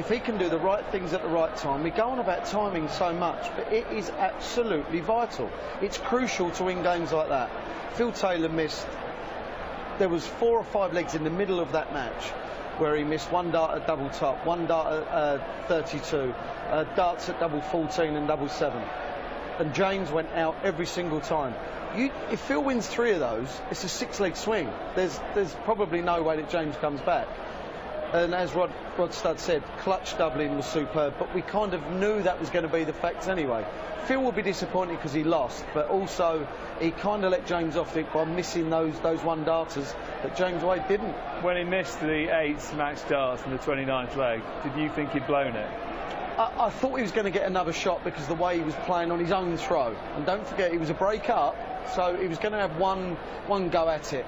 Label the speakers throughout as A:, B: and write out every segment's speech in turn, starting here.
A: if he can do the right things at the right time, we go on about timing so much, but it is absolutely vital. It's crucial to win games like that. Phil Taylor missed, there was 4 or 5 legs in the middle of that match where he missed 1 dart at double top, 1 dart at 32, darts at double 14 and double 7. And James went out every single time. If Phil wins 3 of those, it's a 6-leg swing. There's probably no way that James comes back. And as Rod Studd said, clutch doubling was superb, but we kind of knew that was going to be the facts anyway. Phil will be disappointed because he lost, but also he kind of let James off it by missing those 1 darters that James Wade didn't.
B: When he missed the 8th match darts in the 29th leg, did you think he'd blown it?
A: I thought he was going to get another shot because the way he was playing on his own throw. And don't forget, he was a break up, so he was going to have one go at it.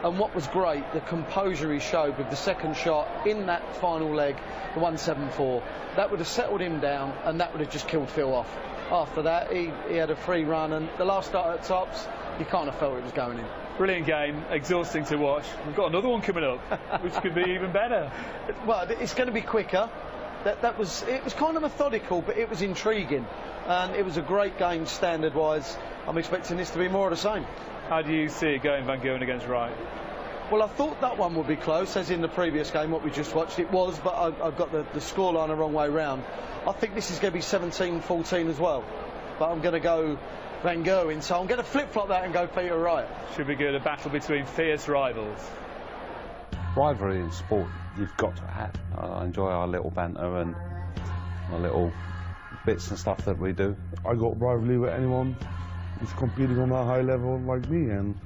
A: And what was great, the composure he showed with the second shot in that final leg, the 174, that would have settled him down and that would have just killed Phil off. After that, he had a free run, and the last start at tops, you kind of felt it was going in.
B: Brilliant game, exhausting to watch. We've got another one coming up, which could be even better.
A: Well, it's going to be quicker. It was kind of methodical, but it was intriguing, and it was a great game standard-wise. I'm expecting this to be more of the same.
B: How do you see it going, Van Gerwen against Wright?
A: Well, I thought that one would be close, as in the previous game, what we just watched. It was, but I've got the scoreline the wrong way round. I think this is going to be 17-14 as well, but I'm going to go Van Gerwen, so I'm going to flip-flop that and go Peter Wright.
B: Should be good, a battle between fierce rivals.
C: Rivalry in sport, you've got to have. I enjoy our little banter and our little bits and stuff that we do.
D: I got rivalry with anyone who's competing on a high level like me, and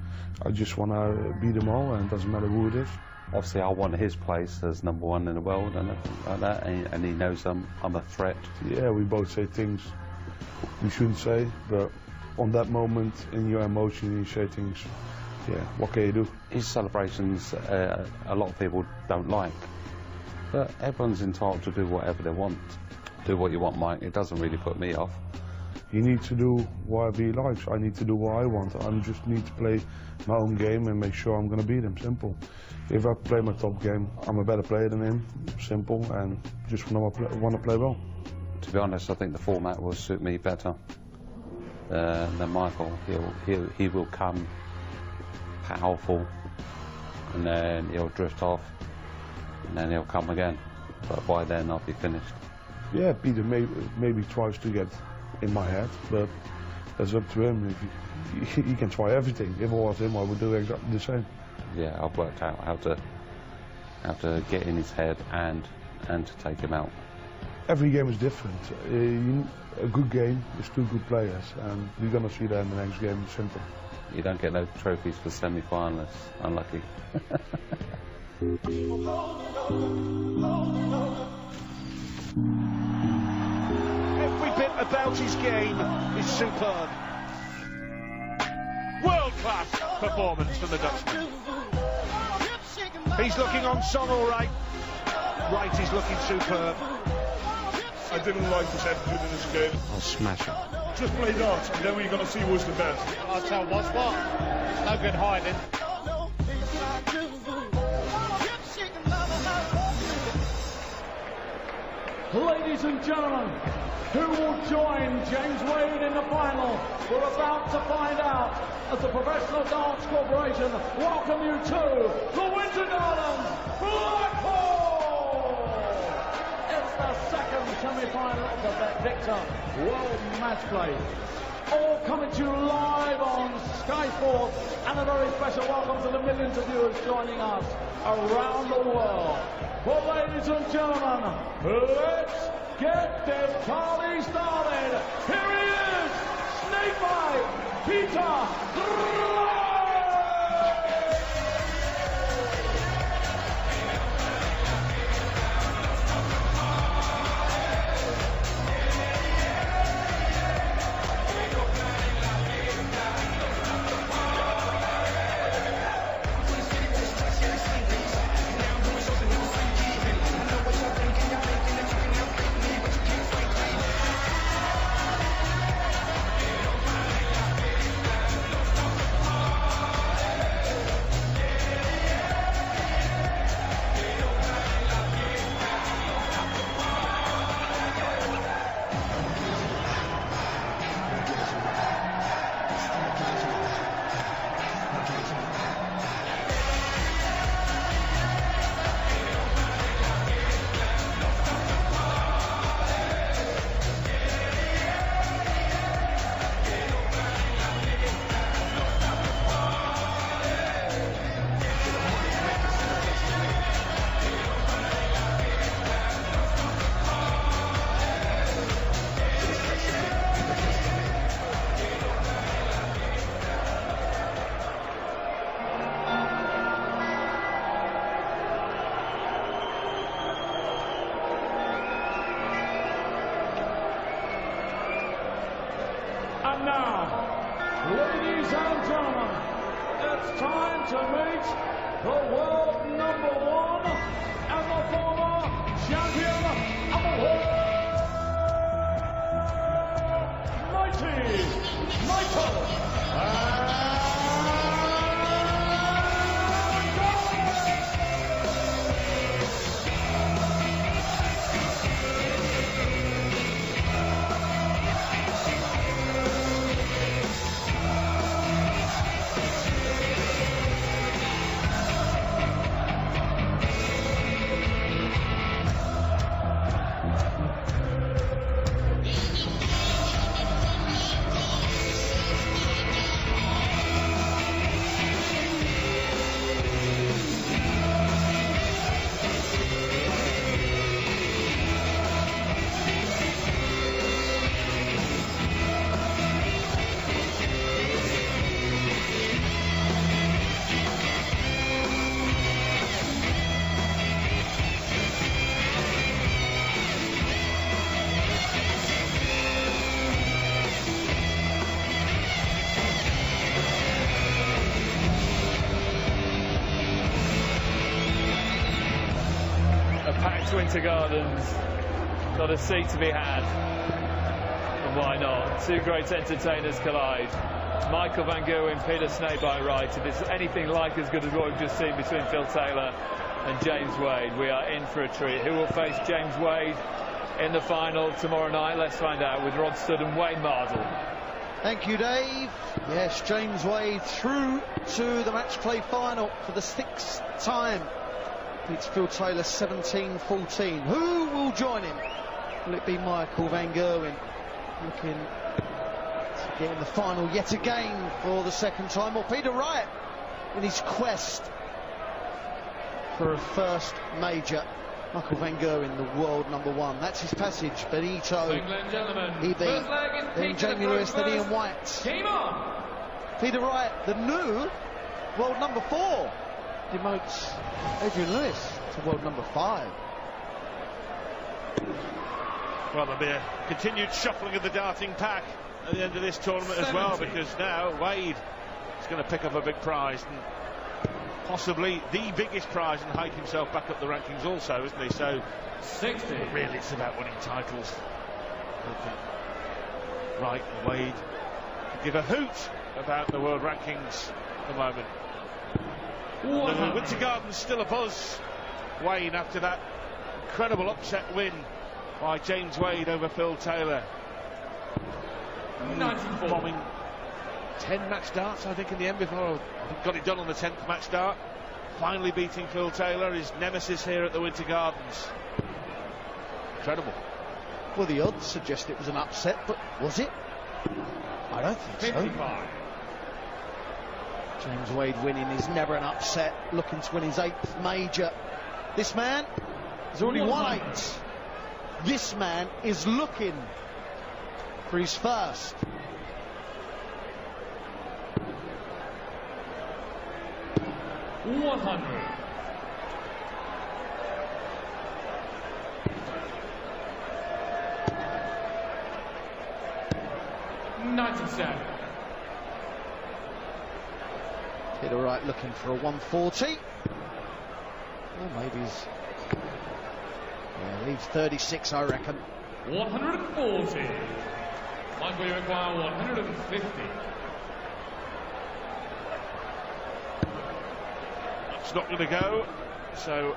D: I just want to beat them all, and it doesn't matter who it is.
C: Obviously, I want his place as #1 in the world and everything like that, and he knows I'm a threat.
D: Yeah, we both say things we shouldn't say, but on that moment, in your emotion, you say things. Yeah, what can you do?
C: His celebrations, a lot of people don't like, but everyone's entitled to do whatever they want. Do what you want, Mike. It doesn't really put me off.
D: He needs to do whatever he likes. I need to do what I want. I just need to play my own game and make sure I'm going to beat him. Simple. If I play my top game, I'm a better player than him. Simple, and just want to play well.
C: To be honest, I think the format will suit me better than Michael. He will come powerful, and then he'll drift off, and then he'll come again. But by then, I'll be finished.
D: Yeah, Peter maybe tries to get in my head, but that's up to him. If he can try everything. If I was him, I would do exactly the same.
C: Yeah, I've worked out how to get in his head and to take him out.
D: Every game is different. A good game is 2 good players, and we're going to see that in the next game. Simple.
C: You don't get no trophies for semi-finalists. Unlucky.
E: Every bit about his game is superb. World-class performance from the Dutchman. He's looking on song all right. Wright is looking superb.
F: I didn't like this attitude in this game.
C: I'll smash it.
F: Just play darts, and then we're going to see who's the best.
E: I'll tell what's what. No good hiding.
G: Ladies and gentlemen, who will join James Wade in the final? We're about to find out as the Professional Darts Corporation welcome you to the Winter Gardens, Blackpool! It's the second semi-final of the Victor World Matchplay. All coming to you live on Sky Sports, and a very special welcome to the millions of viewers joining us around the world. Well, ladies and gentlemen, let's get this party started. Here he is, Snakebite Peter Wright. now, ladies and gentlemen, it's time to meet the world #1 and the former champion of the world, Mighty Michael.
B: Winter Gardens, not a seat to be had, and why not? Two great entertainers collide. Michael Van Gerwen, Peter Snape-by Wright. If it's anything like as good as what we've just seen between Phil Taylor and James Wade, we are in for a treat. Who will face James Wade in the final tomorrow night? Let's find out with Rod Studd and Wayne Mardle.
A: Thank you, Dave. Yes, James Wade through to the match play final for the 6th time. It's Phil Taylor 17-14. Who will join him? Will it be Michael Van Gerwen looking to get in the final yet again for the 2nd time, or Peter Wright in his quest for a first major? Michael Van Gerwen, the world #1. That's his passage. Benito, he beat. Then Jamie Lewis, then Ian White. Peter Wright, the new world #4. Demotes Adrian Lewis to world #5.
E: Well, there'll be a continued shuffling of the darting pack at the end of this tournament as well, because now Wade is going to pick up a big prize, and possibly the biggest prize, and hike himself back up the rankings also, isn't he? So
G: 60.
E: Really, it's about winning titles. Wright and Wade could give a hoot about the world rankings at the moment. The Winter Gardens still a buzz, Wayne, after that incredible upset win by James Wade over Phil Taylor.
G: 94.
E: Bombing 10 match starts, I think, in the end before he got it done on the 10th match start. Finally beating Phil Taylor, his nemesis here at the Winter Gardens. Incredible.
A: Well, the odds suggest it was an upset, but was it? I don't think
G: 55.
A: so. James Wade winning is never an upset, looking to win his 8th major. This man has already won 8. This man is looking for his first.
G: $100. $97.
A: Peter Wright looking for a 140. Well, maybe he's... Yeah, leaves 36, I reckon.
G: 140. Michael, you require 150.
E: It's not going to go, so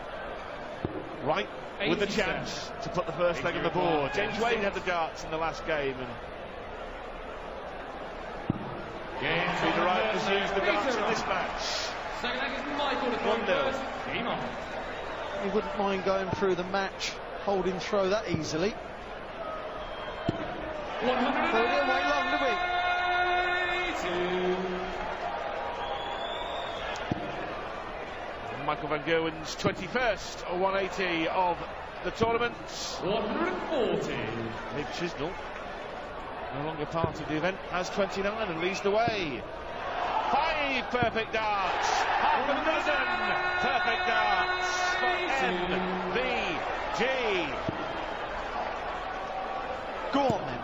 E: Wright with the
G: 87.
E: chance to put the first leg on the board. James Wade had the darts in the last game, and Peter Wright has used the darts in this match.
G: Second leg is Michael to throw
E: 1-0.
G: first. Game on.
A: He wouldn't mind going through the match, holding throw that easily.
G: 100.
A: But we didn't wait long, did we?
E: Michael Van Gerwen's 21st 180 of the tournament.
G: 140.
E: Big Chisnell, no longer part of the event, has 29 and leads the way. 5 perfect darts, half a dozen perfect darts for MVG.
A: Go on then.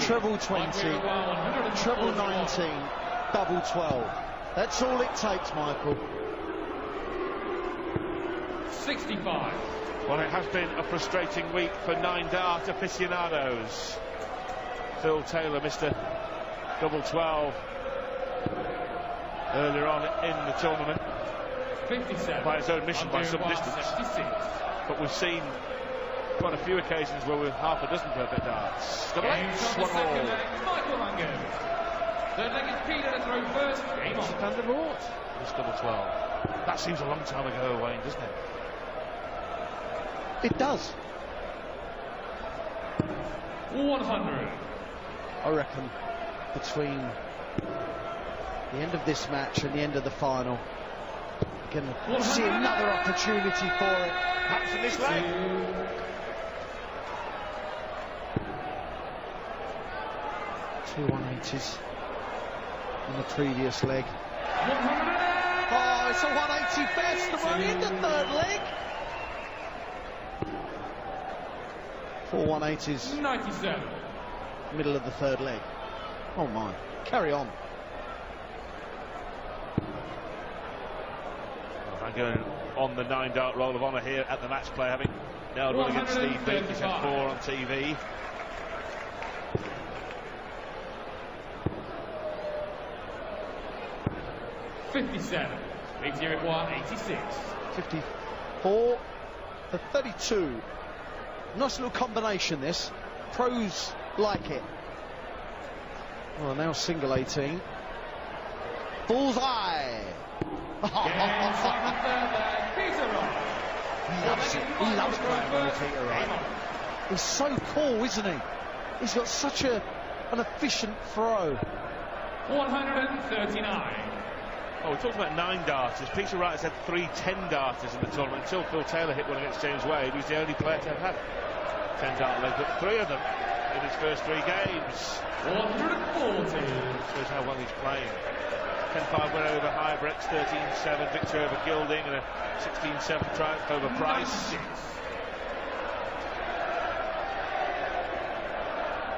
A: treble 20, treble 19, double 12. That's all it takes, Michael.
B: 65.
E: Well, it has been a frustrating week for 9-dart aficionados. Phil Taylor missed a double 12 earlier on in the tournament
B: 57.
E: by his own mission by some distance.
B: 76.
E: But we've seen quite a few occasions where we're half a dozen perfect darts. Double
B: Game
E: X,
B: from the
E: 1
B: second
E: all.
B: leg, Michael Van Gerwen. Third leg is Peter to throw first. Game on.
E: Van der Voort. This double 12. That seems a long time ago, Wayne, doesn't it?
A: It does.
B: 100.
A: I reckon between the end of this match and the end of the final, we're going to see another opportunity for it.
E: Perhaps in this leg.
A: 2 180s in the previous leg.
B: 100.
A: Oh, it's a 180 best, and we're in the third leg. 4 180s,
B: 97.
A: middle of the third leg. Oh my, carry on.
E: I'm going on the 9-dart roll of honour here at the match play, having nailed one against Steve Beek. He's had 4 on TV.
B: $57. Leaves you at 186.
A: 54 for 32. Nice little combination, this. Pros like it. Well, now single 18. Bullseye.
B: Peter Wright.
A: He loves it. He loves playing with Peter Wright. He's so cool, isn't he? He's got such an efficient throw.
B: 139.
E: Oh, we talked about 9-darters. Peter Wright has had 3 10-darters in the tournament until Phil Taylor hit one against James Wade, who's the only player to have had a 10-dart leg, but 3 of them in his first 3 games.
B: 140.
E: Shows how well he's playing. 10-5 win over Hybrex, 13-7 victory over Gilding, and a 16-7 triumph over Price.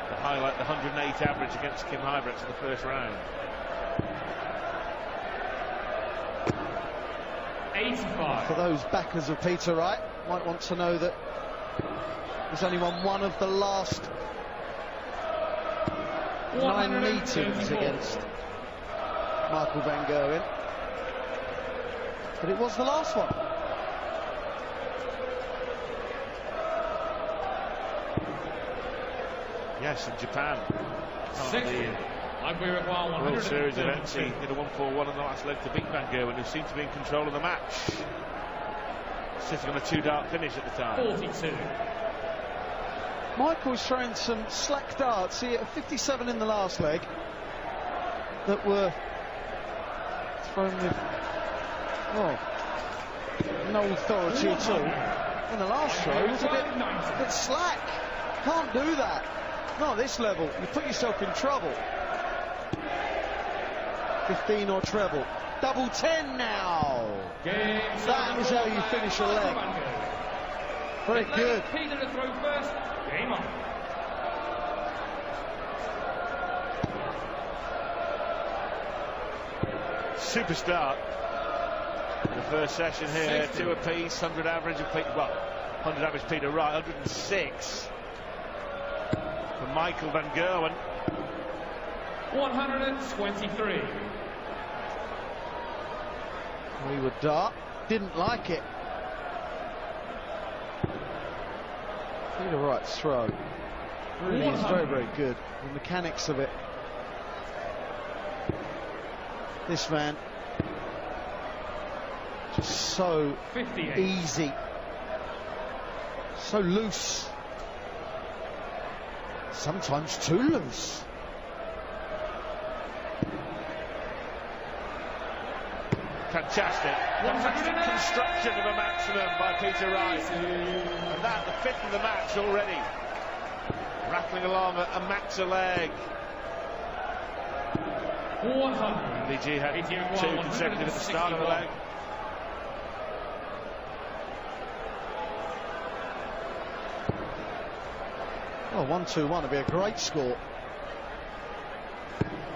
E: The highlight, the 108 average against Kim Hybrex in the first round.
B: 85.
A: For those backers of Peter Wright, might want to know that he's only won one of the last 9 meetings against Michael Van Gerwen, but it was the last one.
E: Yes, in Japan.
B: 60. Like we require
E: World Series events, he
B: 132.
E: did a 1-4-1 in the last leg to beat Van Gerwen, who seemed to be in control of the match. Sitting on a 2-dart finish at the time.
B: 42.
A: Michael's throwing some slack darts. He hit 57 in the last leg that were thrown with no authority at all. And the last throw was a bit slack. Can't do that. Not at this level. You put yourself in trouble. 15 or treble. Double 10 now. That is how you finish a leg. Very good.
B: Peter to throw first. Game on.
E: Super start. The first session here, 2 apiece, 100 average of Peter, 100 average Peter Wright, 106 for Michael Van Gerwen.
B: 123.
A: We were dart. Didn't like it. Peter Wright's throw really is very, very good. The mechanics of it. This man, just so
B: 58.
A: easy, so loose, sometimes too loose.
E: Fantastic construction of a maximum by Peter Wright. And that, the 5th of the match already. Rattling along a maxa leg.
B: 100.
E: VG had 2 consecutive at the start of the leg.
A: Well, 1-2-1 would be a great score.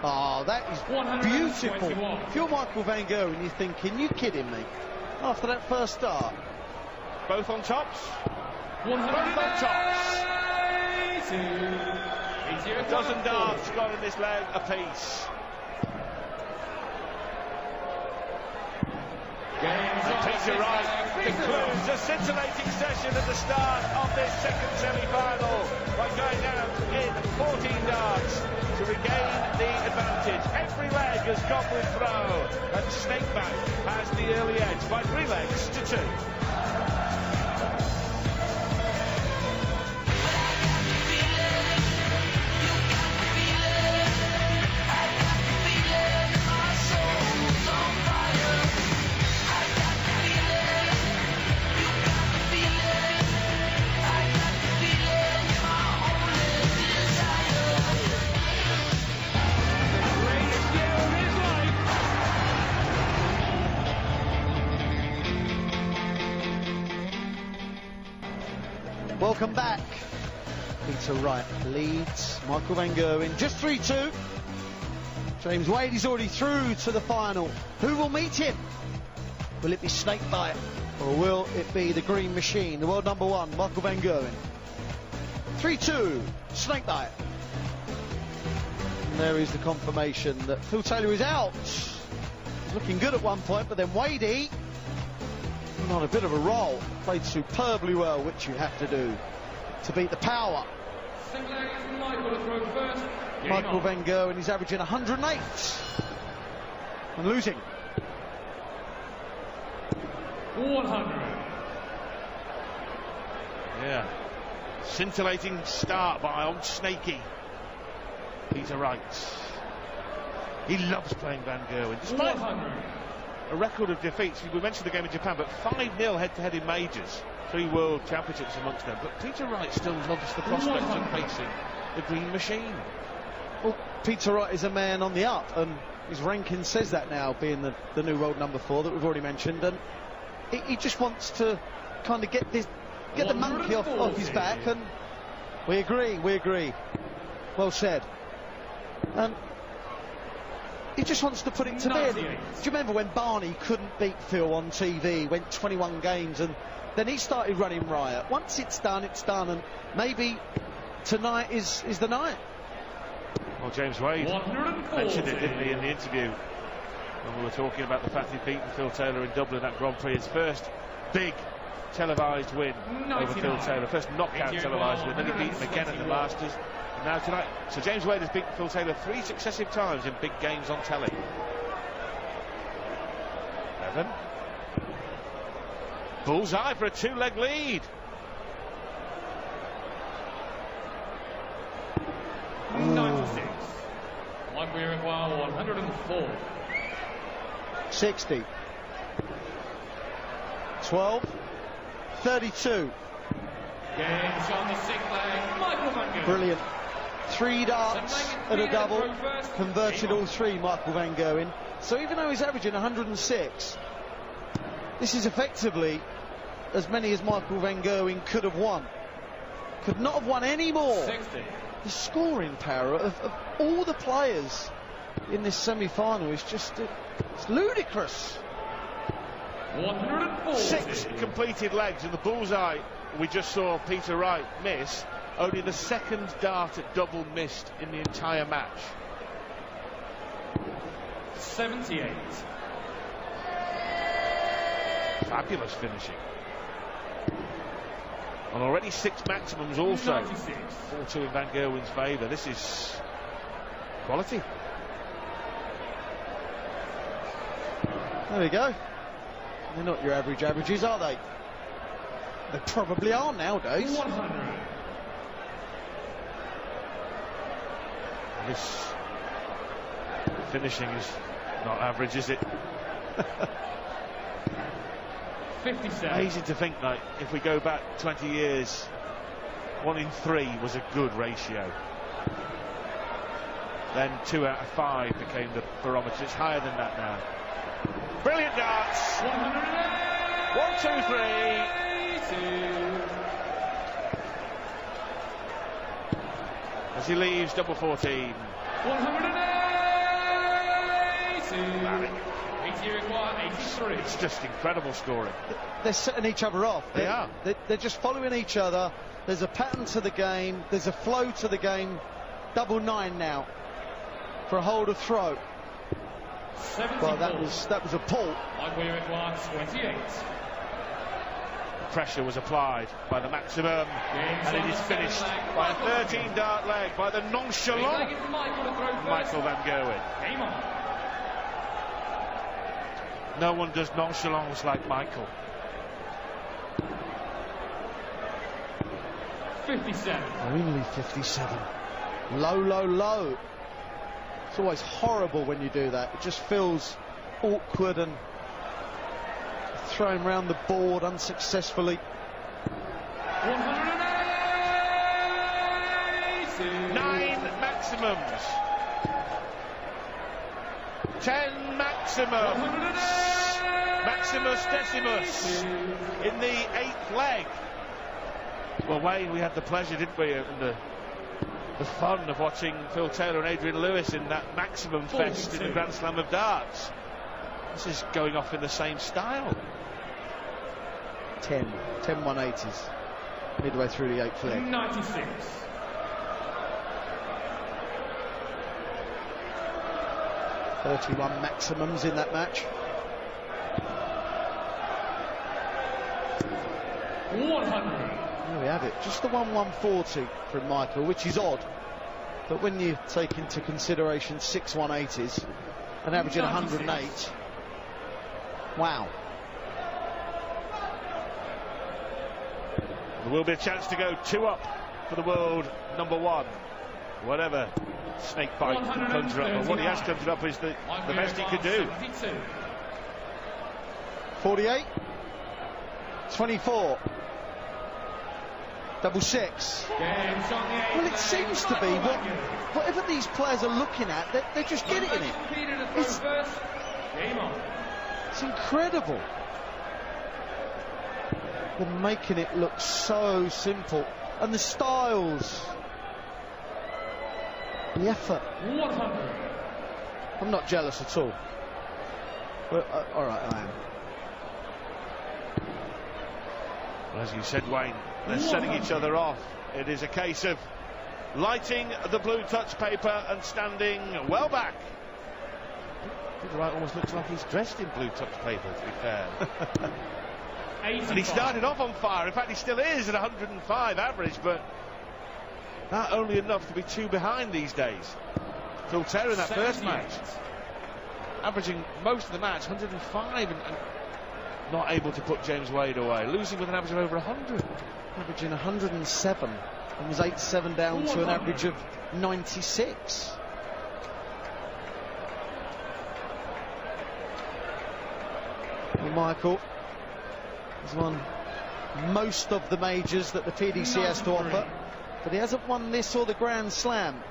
A: Oh, that is beautiful. If you're Michael van Gerwen, you're thinking, you kidding me? After that first start.
E: Both on tops. Both on tops. A dozen darts got in this leg apiece. And Peter Wright concludes a scintillating session at the start of this second semi-final by going out in 14 darts to regain the advantage. Every leg has gone with throw, and Snakeback has the early edge by 3 legs to 2.
A: Welcome back. Peter Wright leads Michael van Gerwen just 3-2. James Wade is already through to the final. Who will meet him? Will it be Snakebite or will it be the Green Machine, the world number 1, Michael van Gerwen? 3-2, Snakebite. And there is the confirmation that Phil Taylor is out. He's looking good at one point, but then Wadey on a bit of a roll, played superbly well, which you have to do to beat the power. Michael van Gerwen is averaging 108 and losing
B: 100.
E: Yeah, scintillating start by old Snaky Peter Wright. He loves playing van Gerwen. Despite a record of defeats, we mentioned the game in Japan, but 5-0 head-to-head in majors, 3 world championships amongst them. But Peter Wright still loves the prospect of facing the Green Machine.
A: Well, Peter Wright is a man on the up, and his ranking says that now, being the new world number 4 that we've already mentioned, and he just wants to kind of get the monkey off his back, and we agree. Well said. He just wants to put it to bed. Do you remember when Barney couldn't beat Phil on TV, went 21 games, and then he started running riot? Once it's done, and maybe tonight is the night.
E: Well, James Wade mentioned it, didn't he, in the interview, when we were talking about the fact he'd beaten Phil Taylor in Dublin at Grand Prix, his first big televised win over Phil Taylor, first knockout televised win. Then he beat him again at the Masters. Now tonight, so James Wade has beaten Phil Taylor 3 successive times in big games on telly. 11. Bullseye for a 2-leg lead.
B: Ooh. 96. Like we require 104.
A: 60. 12. 32.
B: Games on the 6th leg. Michael van Gerwen.
A: Brilliant. 3 darts at a double, converted all 3, Michael van Gerwen. So even though he's averaging 106, this is effectively as many as Michael van Gerwen could have won. Could not have won any more.
B: 60.
A: The scoring power of all the players in this semi-final is just it's ludicrous.
B: 140.
E: 6 completed legs, and the bullseye we just saw Peter Wright miss. Only the 2nd dart at double missed in the entire match.
B: 78.
E: Fabulous finishing. And already 6 maximums also.
B: 96.
E: 4-2 in van Gerwen's favour. This is quality.
A: There we go. They're not your average averages, are they? They probably are nowadays.
B: 100.
E: This finishing is not average, is it?
B: 57.
E: Amazing to think that if we go back 20 years, 1 in 3 was a good ratio. Then 2 out of 5 became the barometer. It's higher than that now. Brilliant darts. 1, 2, 3. As he leaves double 14.
B: 108.
E: It's just incredible scoring.
A: They're setting each other off.
E: They are.
A: They're just following each other. There's a pattern to the game. There's a flow to the game. 9 now for a hold of throw. Well, that was a pull.
B: 28.
E: Pressure was applied by the maximum, and it is finished by a 13-dart leg by the nonchalant Michael van Gerwen. No one does nonchalance like Michael.
B: 57.
A: Only 57. Low, low, low. It's always horrible when you do that. It just feels awkward and thrown round the board unsuccessfully.
B: 180.
E: 9 maximums. 10 maximums. Maximus Decimus in the 8th leg. Well, Wayne, we had the pleasure, didn't we, and the fun of watching Phil Taylor and Adrian Lewis in that maximum fest in the Grand Slam of Darts. This is going off in the same style.
A: 10 180s midway through the 8th leg.
B: 96.
A: .31 maximums in that match.
B: 100.
A: There we have it. Just the 140 from Michael, which is odd. But when you take into consideration 6 180s, an average of 108. Wow.
E: There will be a chance to go 2 up for the world #1. Whatever snake bite can conjure up, but what he has conjured up is the best he could do.
A: 48. 24. 66. Well, it seems to be whatever these players are looking at, they're just getting it. It's incredible. They're making it look so simple. And the styles. The effort.
B: 100.
A: I'm not jealous at all. But, all right, I am.
E: Well, as you said, Wayne, they're setting each other off. It is a case of lighting the blue touch paper and standing well back. Wright almost looks like he's dressed in blue touch paper, to be fair. And he started off on fire. In fact, he still is at 105 average, but not only enough to be 2 behind these days. Phil Taylor in that first match, averaging most of the match, 105, and not able to put James Wade away, losing with an average of over 100.
A: Averaging 107 and was 8-7 down to an average of 96. Well, Michael has won most of the majors that the PDC has to offer, but he hasn't won this or the Grand Slam.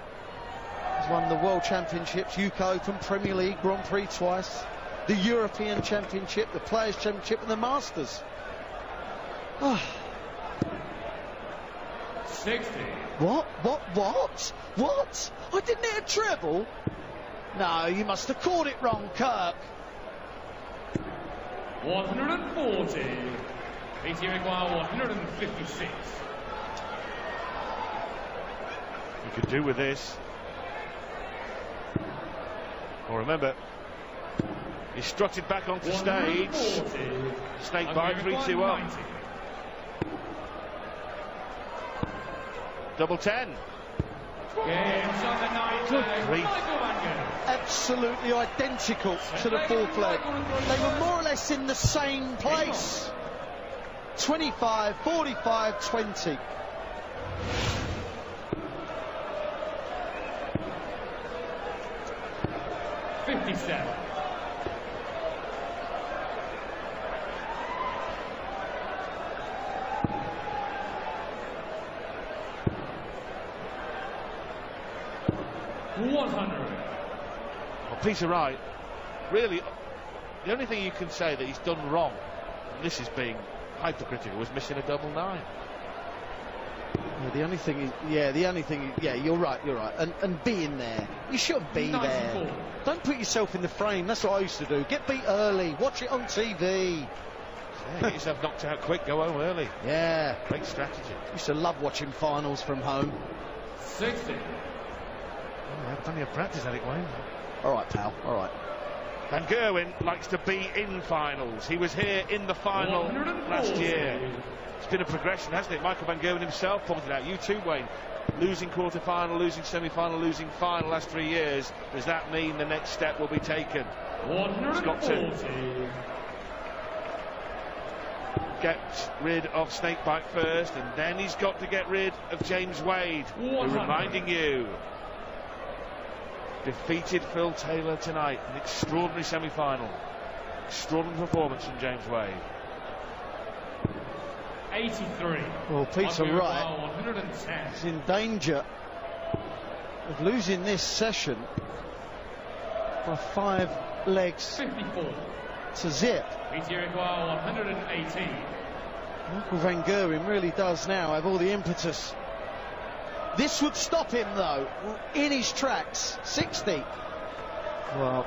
A: He's won the World Championships, UK Open, Premier League, Grand Prix twice, the European Championship, the Players' Championship and the Masters.
B: 60.
A: What? I didn't hit a treble? No, you must have called it wrong, Kirk.
B: 140. BT require 156.
E: You could do with this. Well, remember, he strutted back onto stage. Snake bite, 3-2 up.
B: 90.
E: Double 10.
B: Good
E: grief.
A: Absolutely identical to the 4th leg. They were more or less in the same place. 25, 45, 20.
B: $57.
E: Well, Peter Wright, really, the only thing you can say that he's done wrong, and this is being hypercritical, was missing a double 9.
A: The only thing, you're right. And being there, you should be
B: 94.
A: there. Don't put yourself in the frame. That's what I used to do. Get beat early. Watch it on TV.
E: Yeah, get yourself knocked out quick. Go home early.
A: Yeah.
E: Great strategy.
A: Used to love watching finals from home.
B: 60.
E: Oh, had plenty of practice at it, Wayne.
A: All right, pal. All right.
E: Van Gerwen likes to be in finals. He was here in the final last year. It's been a progression, hasn't it? Michael Van Gerwen himself pointed out, you too, Wayne, losing quarter-final, losing semi-final, losing final last 3 years. Does that mean the next step will be taken? He's got to get rid of Snakebite first, and then he's got to get rid of James Wade, who, reminding you, defeated Phil Taylor tonight. An extraordinary semi-final. Extraordinary performance from James Wade.
B: 83.
A: Well, Peter Wright is in danger of losing this session by 5 legs
B: 54.
A: to zip.
B: Peter Wright 118.
A: Michael Van Gerwen really does now have all the impetus. This would stop him, though, in his tracks. 60. Well,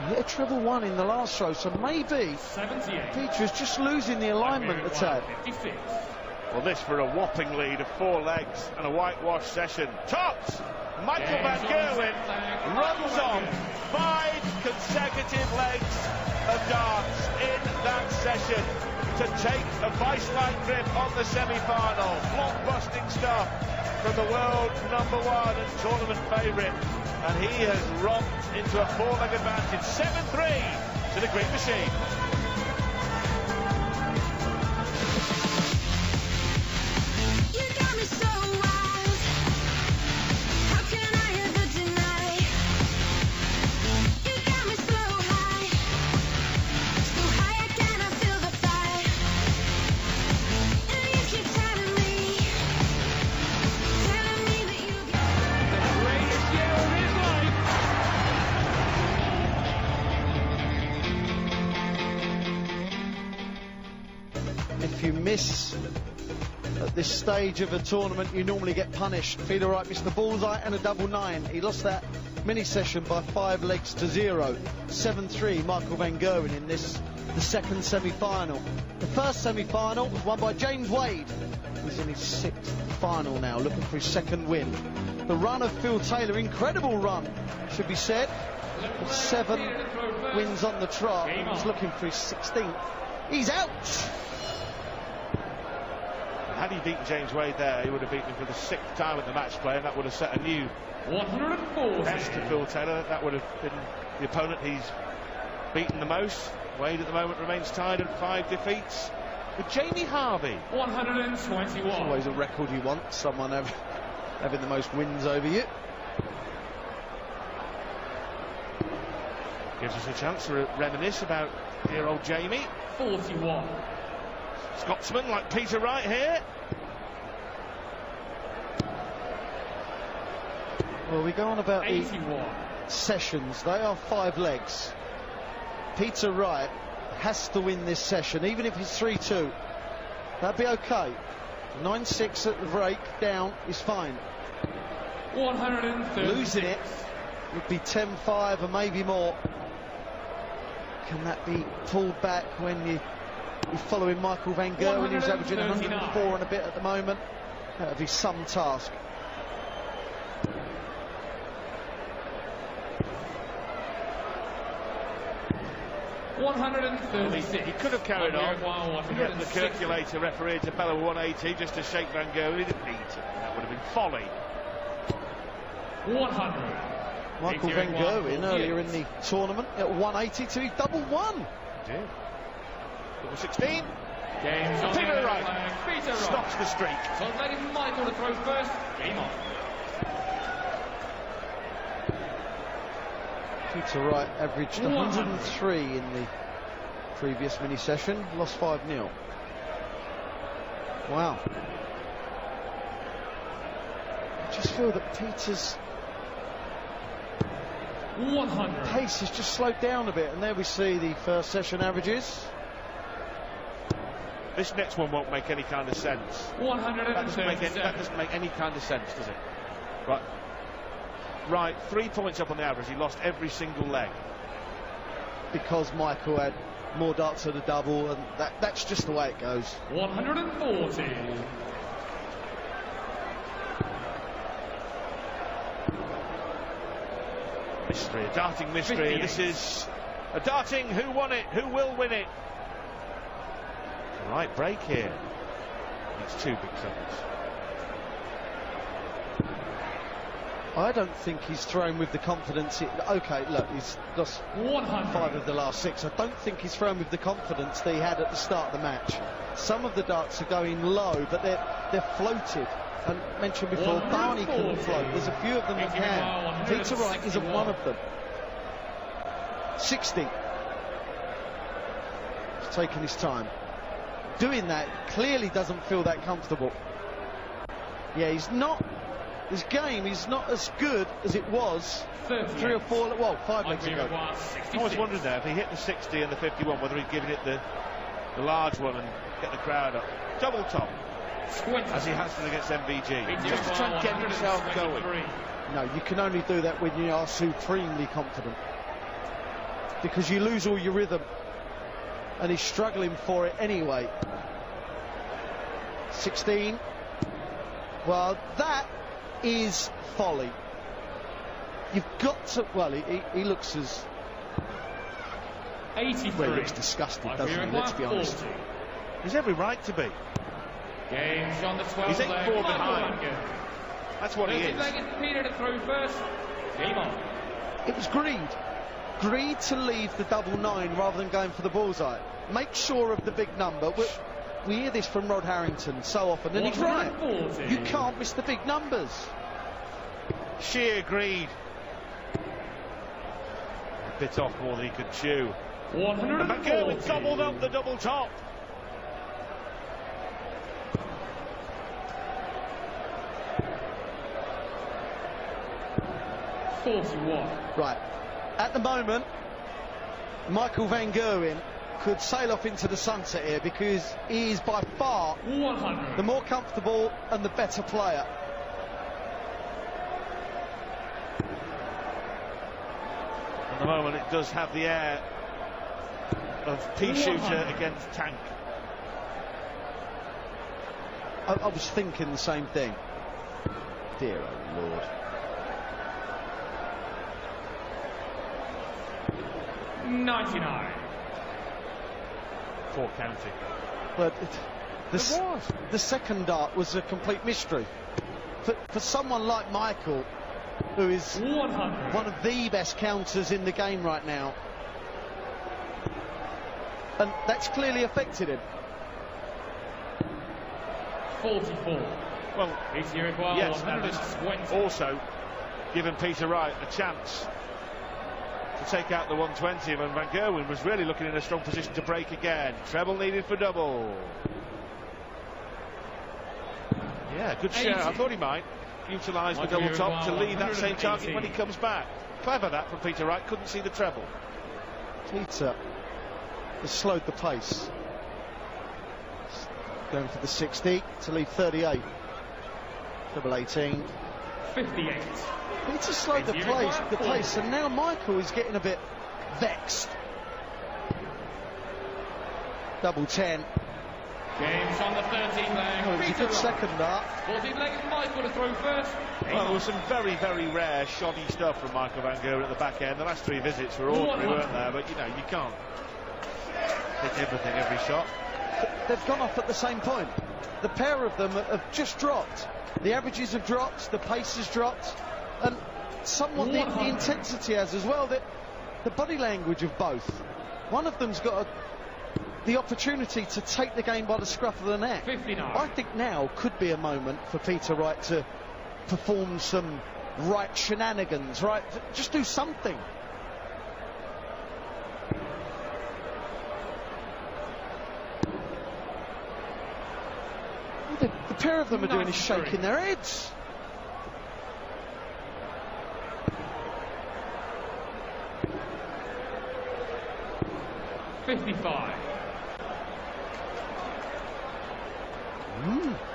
A: he hit a treble 1 in the last throw, so maybe
B: 78.
A: Peter is just losing the alignment a tad.
B: 56.
E: Well, this for a whopping lead of 4 legs and a whitewash session. Tops! Michael Van Gerwen runs on 5 consecutive legs of darts in that session to take a vice-like grip on the semi-final. Block-busting stuff from the world #1 and tournament favourite. And he has romped into a 4-leg advantage. 7-3 to the Green Machine.
A: If you miss at this stage of a tournament, you normally get punished. Peter Wright missed the bullseye and a double 9. He lost that mini session by 5 legs to 0. 7-3, Michael Van Gerwen in this, the second semi-final. The first semi-final was won by James Wade, who's in his 6th final now, looking for his 2nd win. The run of Phil Taylor, incredible run, should be said. 7 wins on the trot. He's looking for his 16th. He's out.
E: Had he beaten James Wade there, he would have beaten him for the 6th time at the match play, and that would have set a new
B: 140
E: best to Phil Taylor. That would have been the opponent he's beaten the most. Wade at the moment remains tied at 5 defeats with Jamie Harvey.
B: 121.
A: It's always a record you want, someone having the most wins over you.
E: Gives us a chance to reminisce about dear old Jamie.
B: 41.
E: Scotsman like Peter Wright here.
A: Well, we go on about
B: 81.
A: the sessions. They are 5 legs. Peter Wright has to win this session, even if it's 3-2. That'd be okay. 9-6 at the break down is fine.
B: 136.
A: Losing it would be 10-5 and maybe more. Can that be pulled back when you're following Michael Van Gerwen, who's averaging 104 and a bit at the moment? That would be some task.
E: He could have carried on. Get the calculator referee to Bella 180 just to shake Van Gerwen. He didn't need to. That would have been folly.
B: 100.
A: Michael Van Gerwen earlier in the tournament at 180 to double 1.
E: He did. Double 16.
B: Games on
E: Peter
B: the
E: Wright
B: Peter Wright
E: stops the streak.
B: So letting Michael to throw first. Game on.
A: Peter Wright averaged 103 in the previous mini session, lost 5-0. Wow. I just feel that Peter's
B: 100.
A: pace has just slowed down a bit, and there we see the first session averages.
E: This next one won't make any kind of sense.
B: 137.
E: That doesn't make any kind of sense, does it? Right. Right, 3 points up on the average. He lost every single leg.
A: Because Michael had more darts at the double, and that's just the way it goes.
B: 140.
E: Mystery, a darting mystery.
B: 58.
E: This is a darting. Who won it? Who will win it? Right, break here. It's 2 big sums.
A: I don't think he's thrown with the confidence. Okay, look, he's lost 5 of the last 6. I don't think he's thrown with the confidence that he had at the start of the match. Some of the darts are going low, but they're floated. And mentioned before, Barney couldn't float. There's a few of them that can. Peter Wright isn't one of them. 60. He's taking his time. Doing that clearly doesn't feel that comfortable. Yeah, he's not. His game is not as good as it was 3 or 4, well, 5 legs ago.
E: I was wondering there if he hit the 60 and the 51, whether he'd given it the large one and get the crowd up. Double top, as he has done against MVG, just to try and get himself going.
A: No, you can only do that when you are supremely confident, because you lose all your rhythm, and he's struggling for it anyway. 16. Well, that is folly. You've got to. Well, he looks as.
B: 83.
A: Well, he looks disgusted, doesn't he? Let's be honest.
E: He's every right to be.
B: Games on the 12th.
E: He's 8-4 behind. That's what he is.
B: Peter to throw first. Game on.
A: It was greed. Greed to leave the double 9 rather than going for the bullseye. Make sure of the big number. We hear this from Rod Harrington so often, and he's right. You can't miss the big numbers.
E: Sheer greed. A bit off more than he could chew.
B: 140.
E: And Gerwen doubled up the double top.
A: Right. At the moment, Michael van Gerwen could sail off into the sunset here, because he is by far
B: 100.
A: the more comfortable and the better player.
E: At the moment, it does have the air of pea shooter against tank.
A: I was thinking the same thing. Dear oh Lord.
B: $99.
E: 4 counting.
A: But the second dart was a complete mystery. For someone like Michael, who is
B: 100.
A: one of the best counters in the game right now, and that's clearly affected him.
B: 44.
E: Well, yes, and it's also given Peter Wright a chance to take out the 120, and Van Gerwen was really looking in a strong position to break again. Treble needed for double. Yeah, good share.
B: 80.
E: I thought he might utilise the double top to leave that same target when he comes back. Clever that from Peter Wright, couldn't see the treble.
A: Peter has slowed the pace. Going for the 60 to leave 38. Double 18.
B: 58.
A: Peter slowed the pace, and now Michael is getting a bit vexed. Double 10.
B: Games on the 13th leg.
A: Oh, it was a good second dart.
B: 14th leg is Michael to throw first.
E: Well, there was some very, very rare shoddy stuff from Michael van Gerwen at the back end. The last 3 visits were ordinary, weren't there? But you know, you can't hit everything every shot.
A: They've gone off at the same point. The pair of them have just dropped. The averages have dropped, the pace has dropped, and somewhat the intensity has as well. The body language of both. One of them's got the opportunity to take the game by the scruff of the neck.
B: 59.
A: I think now could be a moment for Peter Wright to perform some right shenanigans, right? Just do something. The pair of them are doing is shaking their heads.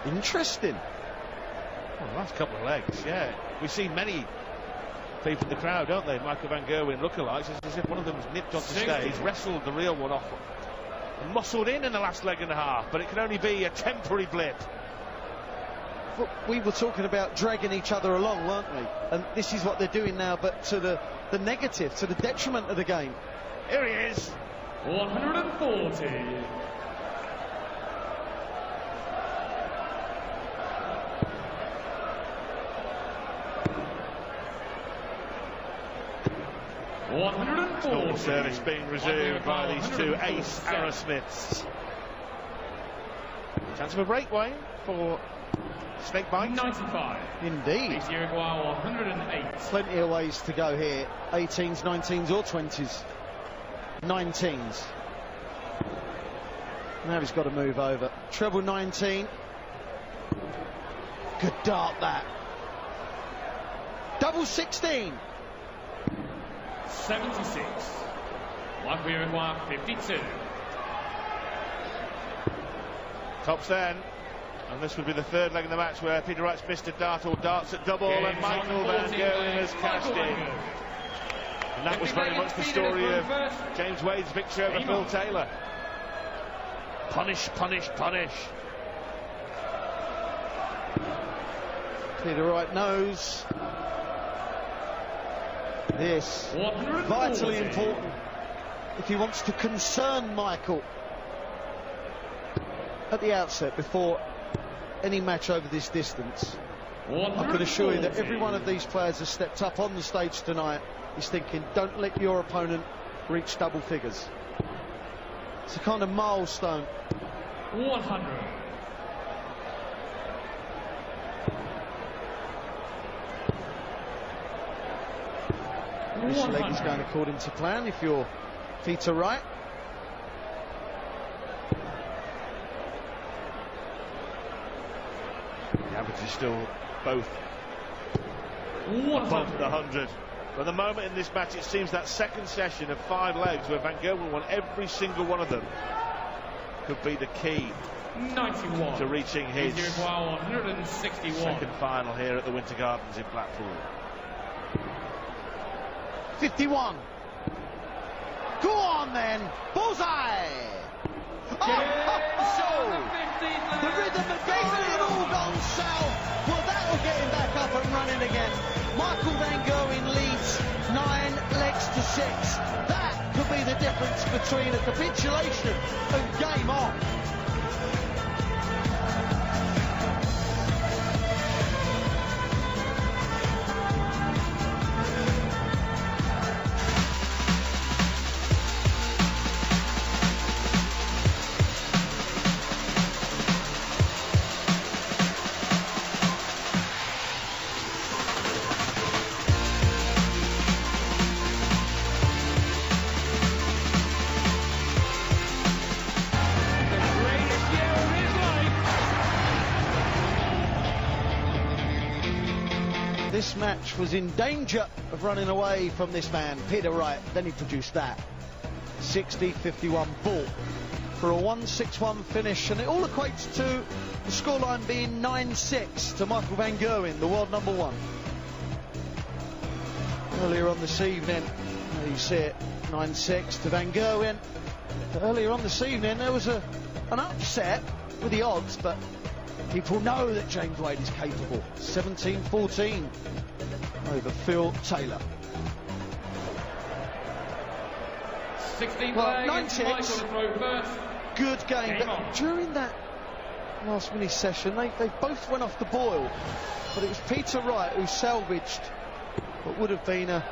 A: Interesting.
E: Well, the last couple of legs, yeah. We've seen many people in the crowd, don't they? Michael van Gerwen lookalikes. It's as if one of them's nipped onto stage, wrestled the real one off, and muscled in the last leg and a half, but it can only be a temporary blip.
A: We were talking about dragging each other along, weren't we? And this is what they're doing now, but to the negative, to the detriment of the game.
E: Here he is.
B: 140.
E: Normal service being resumed by these two ace Aerosmiths. Chance of a break, Wayne, for Snakebite.
B: 95.
A: Indeed.
B: East Uruguay 108.
A: Plenty of ways to go here. 18s, 19s or 20s. 19s. Now he's got to move over. Treble 19. Good dart that. Double 16.
B: 76. Michael Uruguay 52.
E: Tops then. And this would be the third leg of the match where Peter Wright's missed a dart or darts at double, and Michael van Gerwen has cashed in. And that was very much the story of James Wade's victory over Phil Taylor. Punish, punish, punish.
A: Peter Wright knows this vitally important if he wants to concern Michael at the outset before any match over this distance. I can assure you that every one of these players has stepped up on the stage tonight is thinking, don't let your opponent reach double figures. It's a kind of milestone.
B: 100.
A: This leg is going according to plan if you're Peter Wright.
E: The average is still both above the 100. But at the moment in this match, it seems that second session of 5 legs where van Gerwen won every single one of them could be the key
B: 91
E: to reaching his
B: 161.
E: second final here at the Winter Gardens in Blackpool.
A: 51. Go on then. Bullseye. The rhythm of it all gone south. Well, that'll get him back up and running again. Michael van Gerwen leads 9 legs to 6. That could be the difference between a capitulation and game on. This match was in danger of running away from this man, Peter Wright. Then he produced that. 60-51 ball for a 1-6-1 finish, and it all equates to the scoreline being 9-6 to Michael van Gerwen, the world number 1. Earlier on this evening, there you see it, 9-6 to van Gerwen. Earlier on this evening, there was an upset with the odds, but people know that James Wade is capable. 17-14 over Phil Taylor.
B: 16
A: well, 9-6. Good game. But during that last mini session, they both went off the boil. But it was Peter Wright who salvaged what would have been a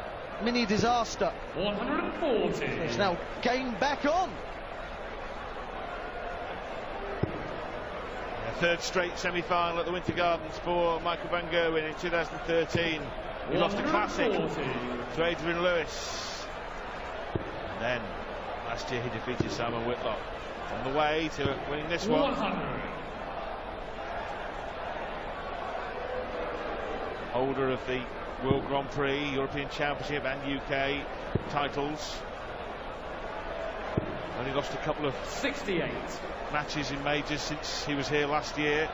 A: mini disaster.
B: 140.
A: It's now game back on.
E: Third straight semi-final at the Winter Gardens for Michael van Gerwen in 2013. He lost a classic to Adrian Lewis. And then last year he defeated Simon Whitlock. On the way to winning this one.
B: 100.
E: Holder of the World Grand Prix, European Championship and UK titles. Only lost a couple of
B: 68
E: matches in majors since he was here last year.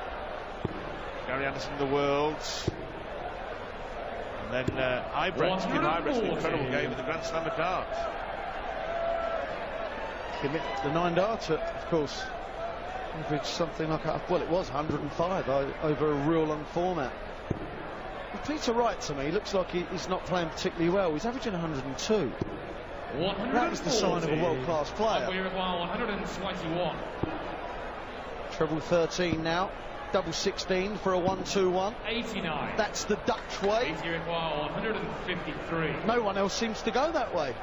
E: Gary Anderson of the world. And then Ibrecht, Kim Ibrecht, an incredible game in the Grand Slam of darts.
A: The 9 darter, of course, averaged something like, well, it was 105 over a real long format. Well, Peter Wright, to me, looks like he's not playing particularly well. He's averaging 102. That was the sign of a world-class player.
B: 121.
A: Treble 13 now. Double 16 for a 1-2-1.
B: 89.
A: That's the Dutch way.
B: 153.
A: No one else seems to go that way.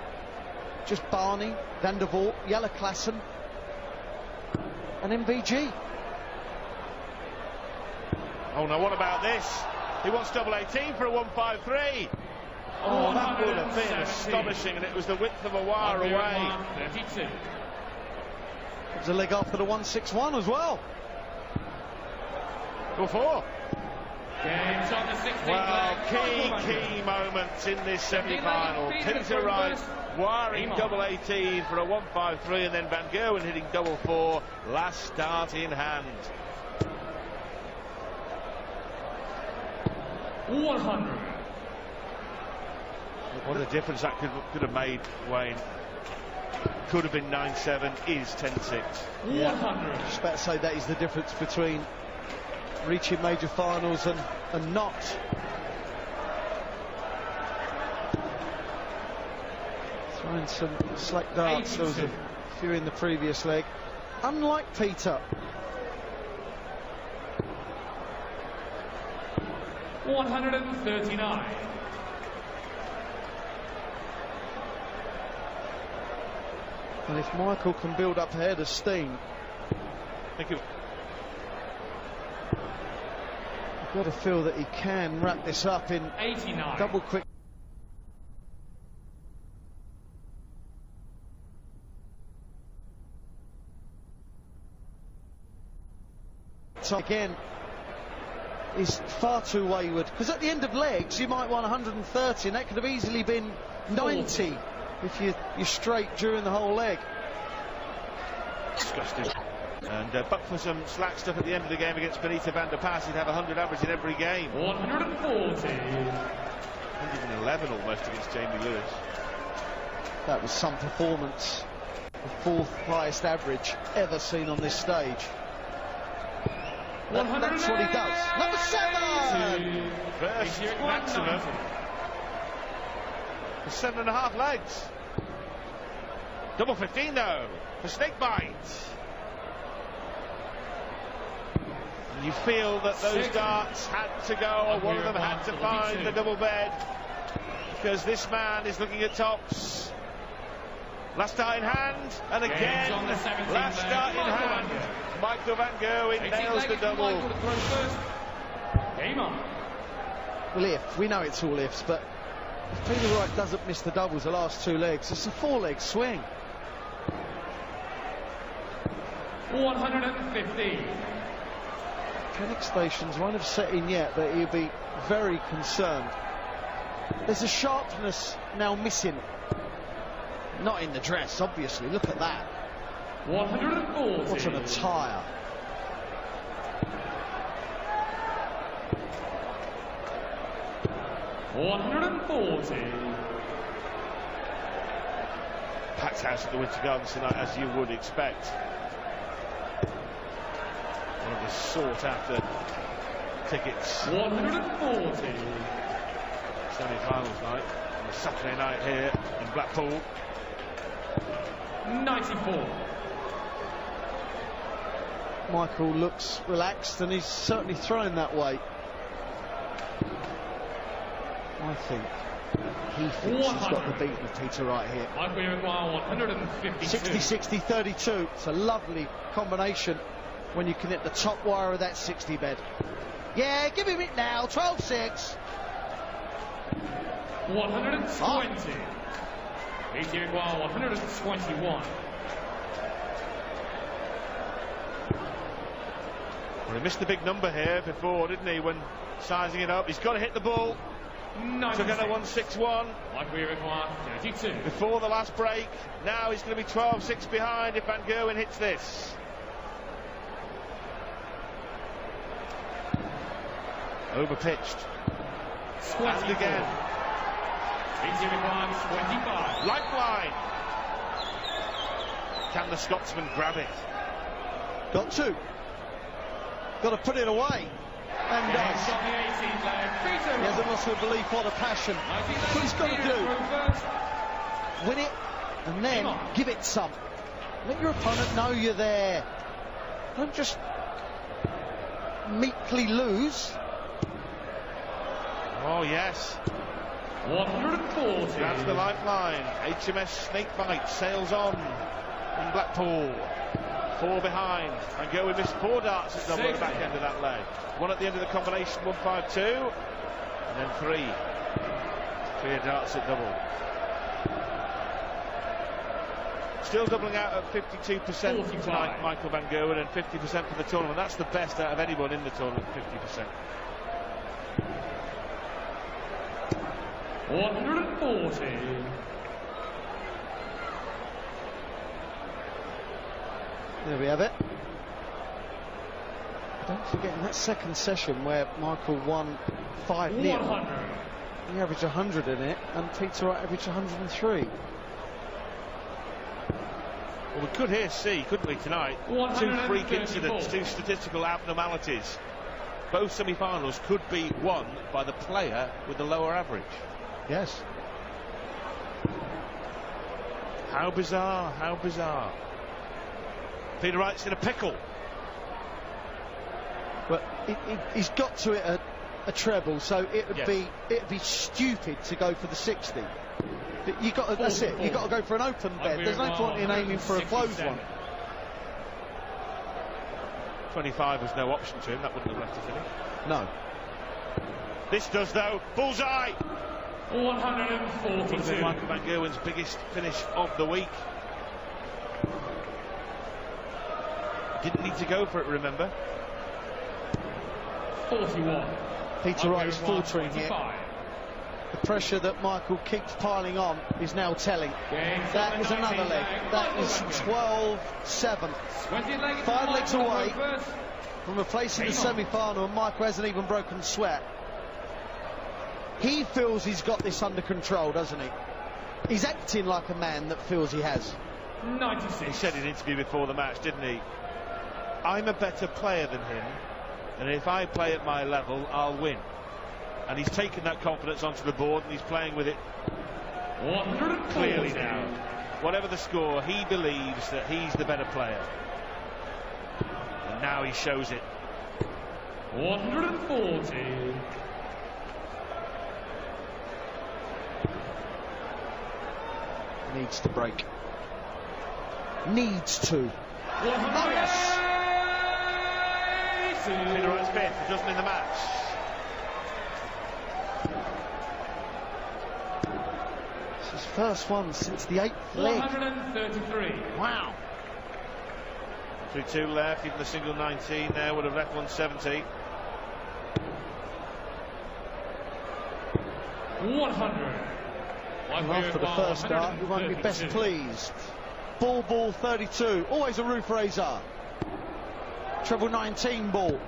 A: Just Barney, Van der Voort, Jelle Klassen, and MVG.
E: Oh no, what about this? He wants double 18 for a 153. Oh, that would have been astonishing, and it was the width of a wire away.
A: It was a leg after the 161 as well.
E: Go for.
B: Games on the 16th
E: Well,
B: leg.
E: key moments in this semi-final. Peter Wright wiring double 18 for a 153, and then Van Gerwen hitting double 4, last start in hand.
B: 100.
E: What a difference that could have made, Wayne. Could have been 9-7, is 10-6.
B: 100.
A: Just about to say that is the difference between reaching major finals and not. Throwing some slack darts.
B: 82.
A: There was a few in the previous leg. Unlike Peter.
B: 139.
A: And if Michael can build up a head of steam,
E: Thank you.
A: I've got to feel that he can wrap this up in
B: 89.
A: double quick. Again is far too wayward, because at the end of legs you might want 130 and that could have easily been 90 if you're straight during the whole leg.
E: Disgusting. And but for some slack stuff at the end of the game against Benita van der Pas, he'd have 100 average in every game.
B: 140.
E: 111 almost against Jamie Lewis.
A: That was some performance. The 4th highest average ever seen on this stage. That's what he does. Number 7!
E: First maximum. For 7.5 legs. Double 15 though, for Snakebite. And you feel that those darts had to go, or one of them had to find the double bed, because this man is looking at tops. Last start in hand, and again, last start in hand. Michael van Gerwen nails the double.
B: Game on.
A: Well, if we know it's all ifs, but if Peter Wright doesn't miss the doubles the last 2 legs, it's a 4-leg swing.
B: 150.
A: Kennick stations won't have set in yet, but he'll be very concerned. There's a sharpness now missing. Not in the dress, obviously. Look at that.
B: 140.
A: What an attire.
E: Packed house at the Winter Gardens tonight, as you would expect. One of the sought-after tickets.
B: 140.
E: Semi-finals night on a Saturday night here in Blackpool.
B: 94.
A: Michael looks relaxed, and he's certainly throwing that way. I think he thinks he's got the beat of Peter Wright here.
B: Michael, you require 152.
A: 60, 32. It's a lovely combination when you can hit the top wire of that 60 bed. Yeah, give him it now. 12-6.
B: 120. Peter, you require 121.
E: Well, he missed the big number here before, didn't he, when sizing it up? He's got to hit the ball.
B: 96.
E: Took out a 161.
B: Michael, you require 32.
E: Before the last break. Now he's going to be 12-6 behind if Van Gerwen hits this. Overpitched. And again.
B: 25.
E: Lifeline. Can the Scotsman grab it?
A: Got to put it away. And does. He has a muscle of belief, what a passion. That's what he's got to do. Win it and then give it some. Let your opponent know you're there. Don't just meekly lose.
E: Oh, yes.
B: 140.
E: That's the lifeline. HMS Snakebite sails on in Blackpool. 4 behind. And Gerwen missed 4 darts at double at the back end of that leg. 1 at the end of the combination, 1-5-2. And then 3. 3 darts at double. Still doubling out at 52% tonight, Michael van Gerwen, and 50% for the tournament. That's the best out of anyone in the tournament, 50%.
B: 140.
A: There we have it. Don't forget, in that second session where Michael won 5-0, he averaged 100 in it, and Peter Wright averaged 103.
E: Well, we could here see, couldn't we, tonight, 2 freak incidents, 2 statistical abnormalities. Both semi-finals could be won by the player with the lower average.
A: Yes.
E: How bizarre, how bizarre. Peter Wright's in a pickle.
A: But he's got to it a treble, so it'd be stupid to go for the 60. You got that's it. You got to go for an open bed. There's no point in aiming for a closed one.
E: 25 was no option to him. That wouldn't have left a finish.
A: No.
E: This does though. Bullseye.
B: 142.
E: Michael van Gerwen's biggest finish of the week. Didn't need to go for it, remember.
B: 41.
A: Peter Wright is faltering here. The pressure that Michael keeps piling on is now telling. That is another leg. That is 12-7. 5 legs away from replacing the semi-final, and Michael hasn't even broken sweat. He feels he's got this under control, doesn't he? He's acting like a man that feels he has.
B: 96.
E: He said in an interview before the match, didn't he? I'm a better player than him, and if I play at my level, I'll win. And he's taken that confidence onto the board, and he's playing with it clearly now. Whatever the score, he believes that he's the better player. And now he shows it.
B: 140.
A: Needs to break. Needs to.
E: Peter Wright's 5th, doesn't in the match.
A: It's his first one since the 8th leg.
B: 133.
A: Wow.
E: 3-2 left, even the single 19 there would have left 170.
B: 100.
A: And after the first start, we won't be best pleased. Ball 32, always a roof raiser. Treble 19 ball.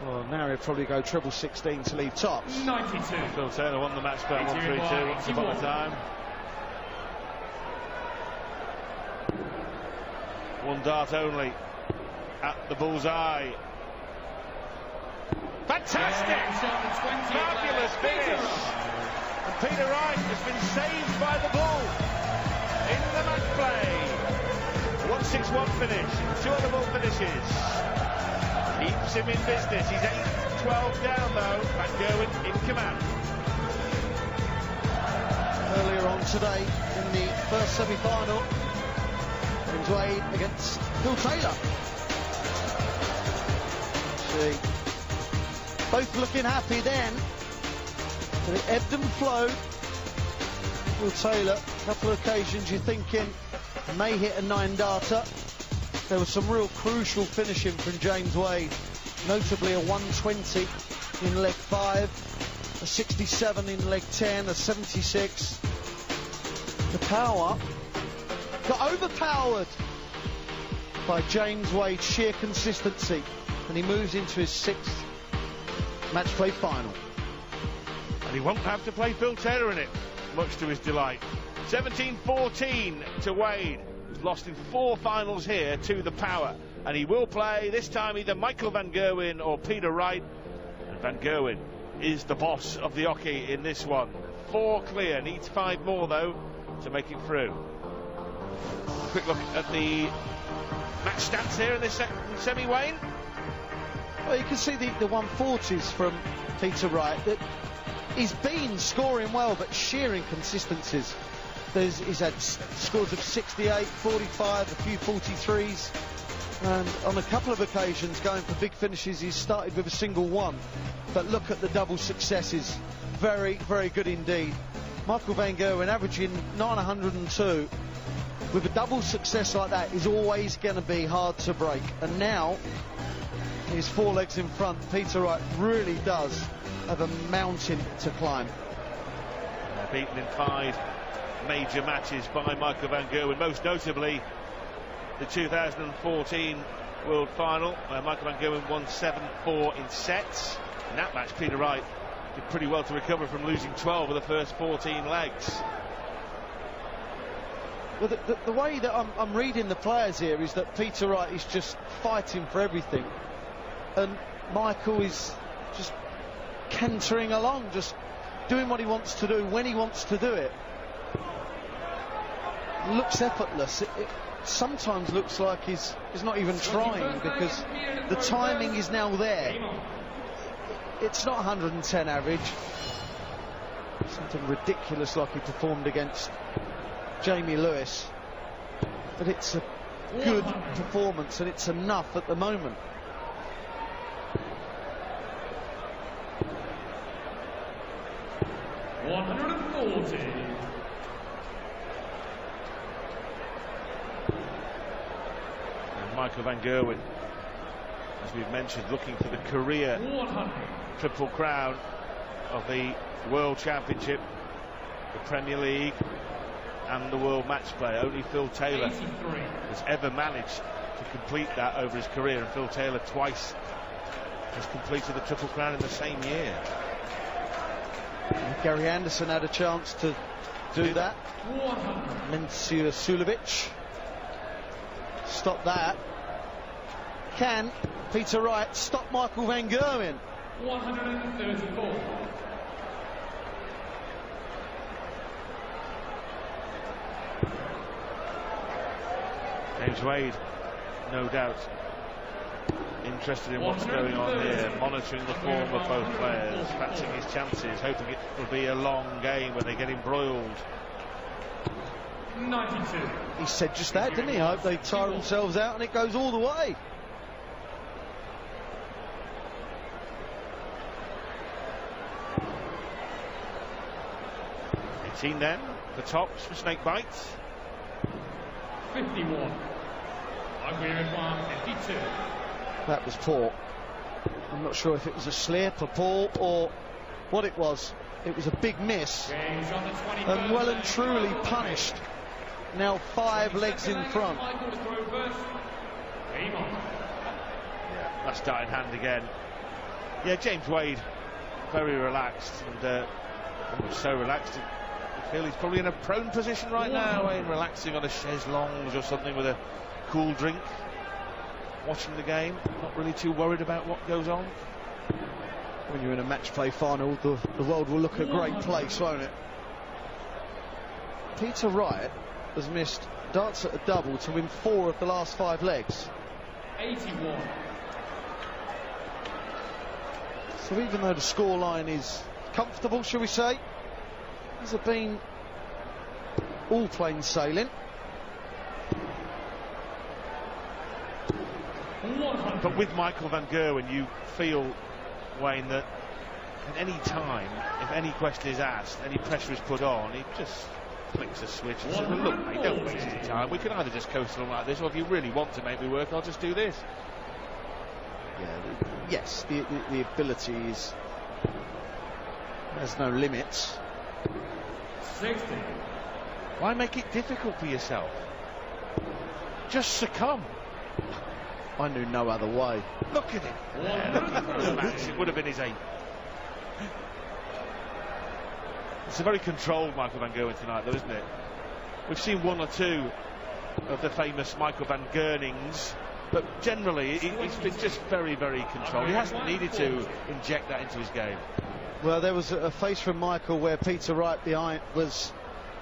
A: Well, now he'll probably go treble 16 to leave tops.
B: 92.
E: Phil Taylor won the match by 1-3-2 once upon a time. 1 dart only at the bullseye. Fantastic! Fabulous finish! And Peter Wright has been saved by the bull in the match play. 1-6-1 finish, 2 other ball finishes. Keeps him in business. He's 8-12 down though. Van Gerwen in command.
A: Earlier on today, in the first semi-final, James Wade against Phil Taylor. See, both looking happy then. But it ebbed and flowed. Phil Taylor, a couple of occasions you're thinking may hit a 9-darter. There was some real crucial finishing from James Wade, notably a 120 in leg 5, a 67 in leg 10, a 76. The power got overpowered by James Wade's sheer consistency, and he moves into his 6th match play final.
E: And he won't have to play Phil Taylor in it, much to his delight. 17-14 to Wade, who's lost in 4 finals here to the Power. And he will play this time either Michael van Gerwen or Peter Wright. And Van Gerwen is the boss of the hockey in this one. 4 clear, needs 5 more though to make it through. Quick look at the match stats here in this second semi, Wayne.
A: Well, you can see the 140s from Peter Wright. That he's been scoring well, but sheer inconsistencies. He's had scores of 68, 45, a few 43s, and on a couple of occasions going for big finishes he's started with a single one. But look at the double successes, very, very good indeed. Michael van Gerwen averaging 902. With a double success like that is always going to be hard to break, and now he's 4 legs in front. Peter Wright really does have a mountain to climb.
E: Beaten in 5 major matches by Michael van Gerwen, most notably the 2014 World Final, where Michael van Gerwen won 7-4 in sets. In that match, Peter Wright did pretty well to recover from losing 12 of the first 14 legs.
A: Well, the way that I'm reading the players here is that Peter Wright is just fighting for everything, and Michael is just cantering along, just doing what he wants to do when he wants to do it. Looks effortless. It sometimes looks like he's not even trying, because the timing is now there. It's not 110 average. Something ridiculous like he performed against Jamie Lewis. But it's a good performance, and it's enough at the moment.
E: Michael van Gerwen, as we've mentioned, looking for the career triple crown of the World Championship, the Premier League and the World Matchplay. Only Phil Taylor has ever managed to complete that over his career, and Phil Taylor twice has completed the triple crown in the same year.
A: And Gary Anderson had a chance to do that. Monsieur Sulovic stop that. Can Peter Wright stop Michael van Gerwen?
B: 134.
E: James Wade, no doubt, interested in what's going on here, monitoring the form of both players, fancying his chances, hoping it will be a long game when they get embroiled.
B: 92.
A: He said just that, didn't he? I hope they tire themselves out and it goes all the way.
E: Then the tops for snake bites.
B: 51. 52.
A: That was poor. I'm not sure if it was a slip, a pull, or what it was. It was a big miss, and well and truly punished. Now 5 legs in front.
E: Yeah, that's starting hand again. Yeah, James Wade, very relaxed, and almost so relaxed. I feel he's probably in a prone position right now, relaxing on a chaise lounge or something with a cool drink, watching the game, not really too worried about what goes on.
A: When you're in a match play final, the world will look a great place, won't it? Peter Wright has missed darts at a double to win 4 of the last 5 legs.
B: 81.
A: So even though the scoreline is comfortable, shall we say, these have been all plain sailing.
E: But with Michael van Gerwen, you feel, Wayne, that at any time, if any question is asked, any pressure is put on, he just flicks a switch and says, well, look, mate, don't waste your time. We can either just coast along like this, or if you really want to make me work, I'll just do this.
A: Yeah, yes, the ability has no limits.
B: 60.
E: Why make it difficult for yourself? Just succumb.
A: I knew no other way.
E: Look at him. Yeah, look at the match. It would have been his 8th. It's a very controlled Michael van Gerwen tonight, though, isn't it? We've seen 1 or 2 of the famous Michael van Gernings, but generally he's been just very, very controlled. He hasn't needed to inject that into his game.
A: Well, there was a face from Michael where Peter Wright behind was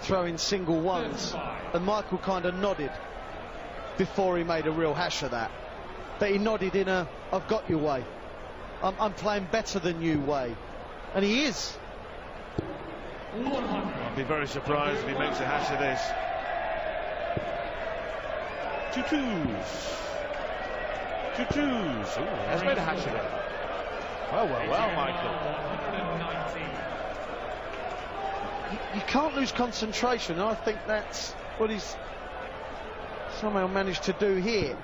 A: throwing single ones, and Michael kind of nodded before he made a real hash of that. But he nodded in a "I've got you" way. I'm playing better than you way, and he is.
E: I'd be very surprised if he makes a hash of this. 2-2s. 2-2s. Ooh, has made a hash of it. Well, Michael.
A: You can't lose concentration, and I think that's what he's somehow managed to do here.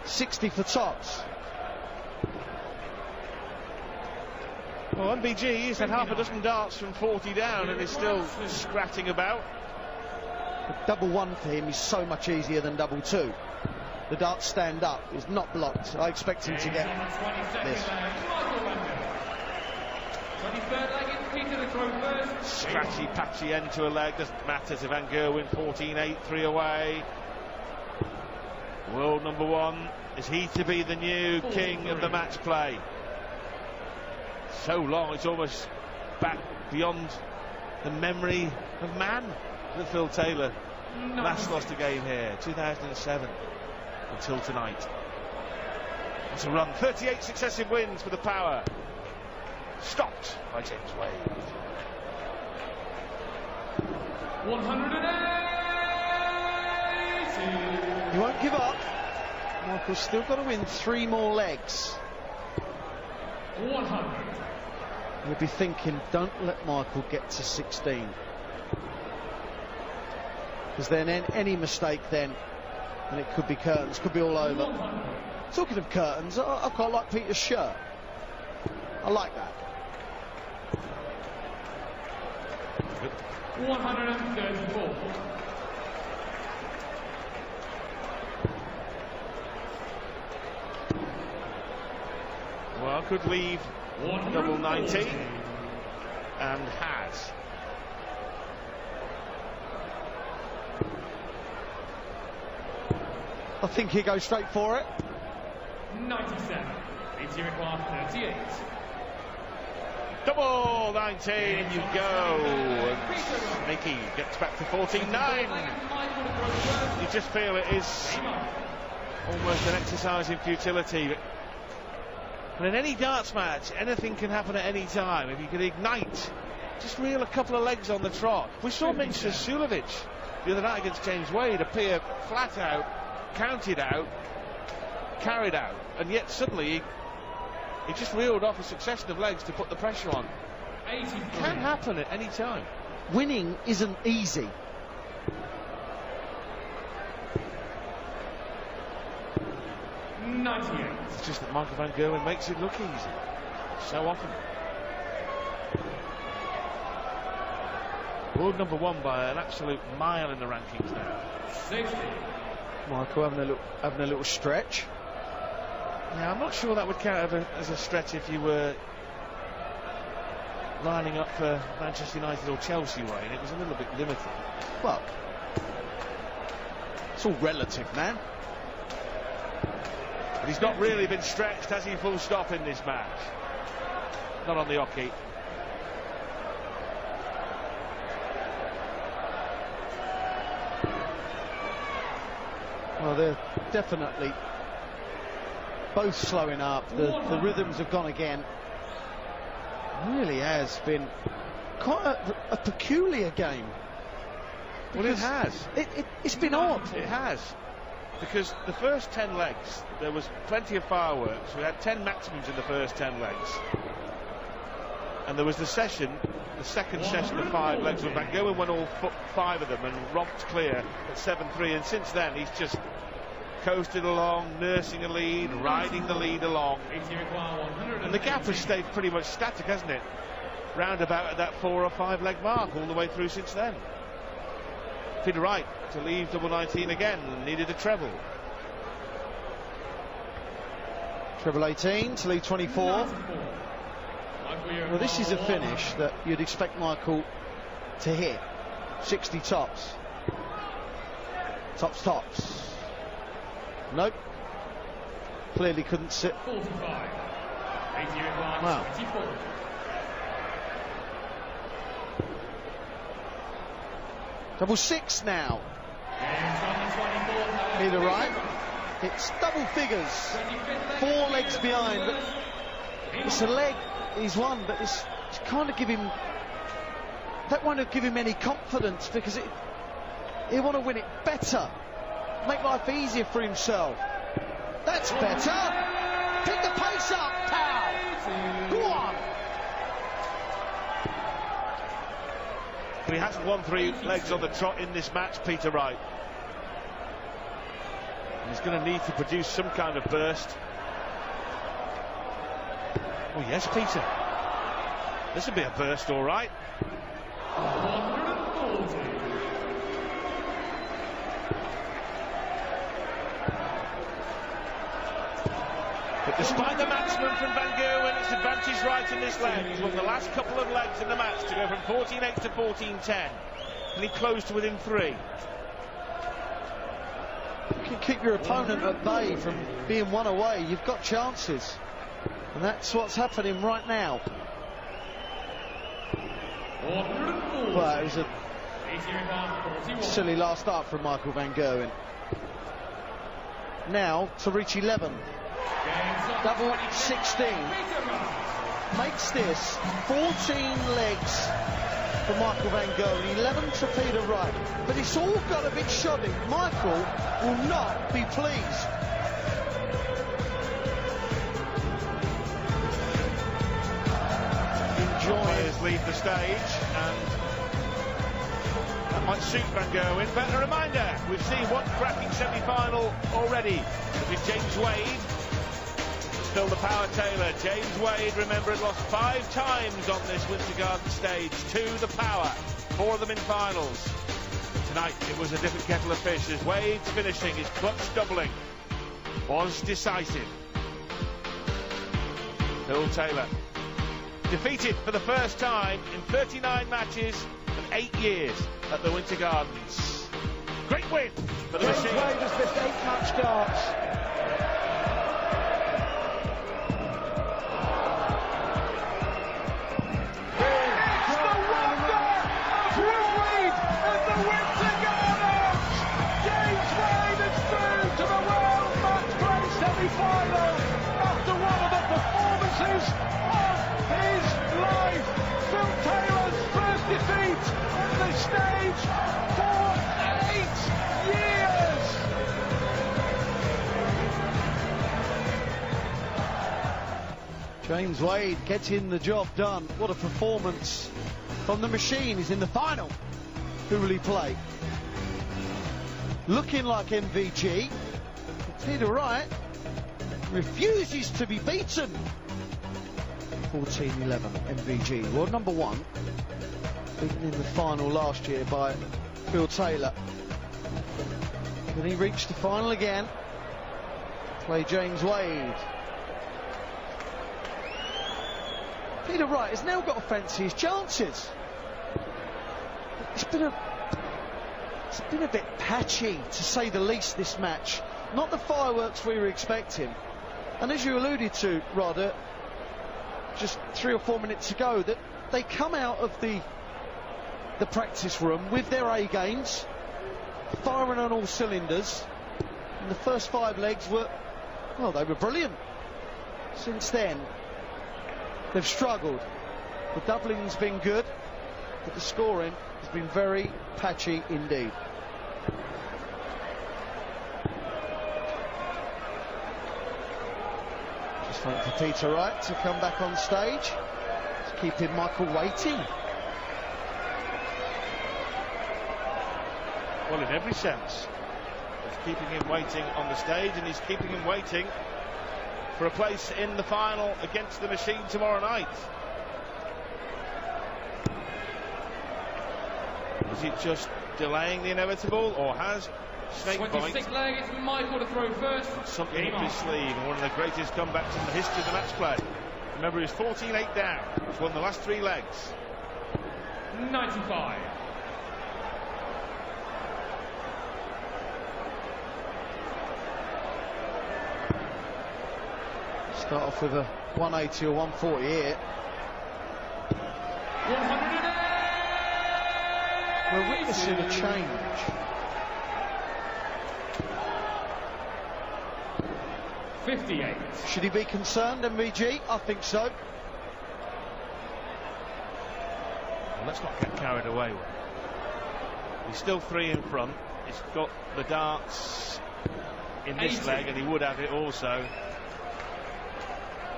A: 60 for tops.
E: Well, MBG, he's had half a dozen darts from 40 down and is still scratting about.
A: But double 1 for him is so much easier than double 2. The darts stand up, it's not blocked. I expect him to get this.
E: Scratchy, patchy end to a leg, doesn't matter to Van Gerwen. 14-8, 3 away. World number 1, is he to be the new king of the match play? So long, it's almost back beyond the memory of man that Phil Taylor last lost a game here, 2007, until tonight. That's a run, 38 successive wins for the power. Stopped by James Wade.
B: 180.
A: He won't give up. Michael's still got to win 3 more legs.
B: 100.
A: You'll be thinking, don't let Michael get to 16. Because then any mistake then, and it could be curtains, could be all over.
B: 100.
A: Talking of curtains, I quite like Peter's shirt. I like that.
B: 134.
E: Well, could leave double 19, and has.
A: I think he goes straight for it.
B: 97. BT requires 38.
E: Double 19, you go. And Nicky gets back to 14-9. You just feel it is almost an exercise in futility. But in any darts match, anything can happen at any time. If you can ignite, just reel a couple of legs on the trot. We saw Minch Sulevic the other night against James Wade appear flat out, counted out, carried out, and yet suddenly he just reeled off a succession of legs to put the pressure on. It can happen at any time.
A: Winning isn't easy.
E: It's just that Michael van Gerwen makes it look easy so often. World number 1 by an absolute mile in the rankings now.
B: 60.
A: Michael having a little stretch.
E: Yeah, I'm not sure that would count as a stretch if you were lining up for Manchester United or Chelsea, Wayne. It was a little bit limited.
A: Well, it's all relative, man.
E: But he's not really been stretched, has he, full stop in this match? Not on the hockey.
A: Well, they're definitely both slowing up. The rhythms have gone again. It really has been quite a peculiar game.
E: Well, it has.
A: It's been odd.
E: It has. Because the first 10 legs, there was plenty of fireworks. We had 10 maximums in the first 10 legs. And there was the second session of 5 legs where Van Gerwen won all 5 of them and romped clear at 7-3. And since then, he's just coasted along, nursing a lead, riding the lead along. And the gap has stayed pretty much static, hasn't it? Round about at that 4 or 5 leg mark all the way through since then. Peter Wright to leave double 19 again, needed a treble.
A: Treble 18 to lead 24. Well, this is a finish that you'd expect Michael to hit. 60 tops. Tops. Nope. Clearly couldn't sit.
B: 45.
A: Wow.
B: 24.
A: Double 6 now. Peter Wright. It's double figures. 4 legs behind, but it's a leg he's won, but it's kind of give him, that won't give him any confidence, because he'll want to win it better, make life easier for himself. That's better. Pick the pace up, pal. Go on.
E: But he hasn't won 3 legs on the trot in this match, Peter Wright. He's going to need to produce some kind of burst. Oh yes, Peter. This will be a burst, all right.
B: 140.
E: But despite the maximum from Van Gerwen, it's advantage Wright in this leg. He's won the last couple of legs in the match to go from 14-8 to 14-10. And he closed to within 3.
A: You can keep your opponent at bay from being one away. You've got chances. And that's what's happening right now. Well, it was a silly last start from Michael Van Gerwen. Now to reach 11. Double 16. Makes this 14 legs for Michael Van Gerwen, 11 to Peter Wright. But it's all got a bit shoddy. Michael will not be pleased.
E: Players leave the stage, and that might suit Van Gerwen. But a reminder, we've seen one cracking semi-final already. It is James Wade, still the power Taylor. James Wade, remember, had lost 5 times on this Winter Garden stage to the power, 4 of them in finals. Tonight it was a different kettle of fish, as Wade's finishing, his clutch doubling, was decisive. Phil Taylor defeated for the first time in 39 matches and 8 years at the Winter Gardens. Great win for the machine.
G: Wade has missed 8 match starts. It's the wonder of Wade at the Winter Gardens. James Wade is through to the World Matchplay semi-final after one of the performances of his life. Phil Taylor's first defeat on the stage for 8 years.
A: James Wade getting the job done. What a performance from the machine. He's in the final. Who will he play? Looking like MVG. Peter Wright refuses to be beaten. 14-11 MVG, world number 1, beaten in the final last year by Phil Taylor. Can he reach the final again? Play James Wade. Peter Wright has now got to fancy his chances. It's been a bit patchy, to say the least, this match. Not the fireworks we were expecting. And as you alluded to, Rod, just 3 or 4 minutes ago, that they come out of the practice room with their A games, firing on all cylinders, and the first 5 legs were, well, they were brilliant. Since then, they've struggled. The doubling's been good, but the scoring has been very patchy indeed. Just waiting for Peter Wright to come back on stage. Just keeping Michael waiting.
E: Well, in every sense, he's keeping him waiting on the stage, and he's keeping him waiting for a place in the final against the machine tomorrow night. Is it just delaying the inevitable, or has snake bite.
B: 26th leg, it's Michael to throw first.
E: Something up his sleeve, and one of the greatest comebacks in the history of the match play. Remember, he's 14-8 down. He's won the last 3 legs.
B: 95.
A: Start off with a 180 or 140 here.
B: 108.
A: We're witnessing a change.
B: 58.
A: Should he be concerned, MVG? I think so.
E: Well, let's not get carried away with it. He's still 3 in front. He's got the darts in this
B: 80.
E: leg, and he would have it also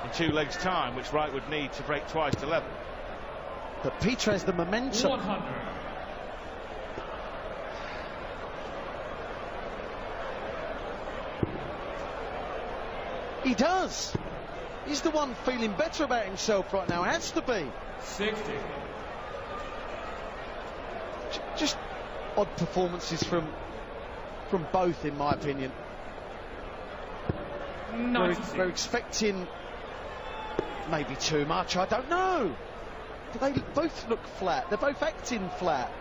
E: in 2 legs' time, which Wright would need to break twice to level.
A: But Peter has the momentum.
B: 100.
A: He does. He's the one feeling better about himself right now. Has to be.
B: 60.
A: Just odd performances from both, in my opinion.
B: 96.
A: We're expecting maybe too much. I don't know. But they both look flat. They're both acting flat.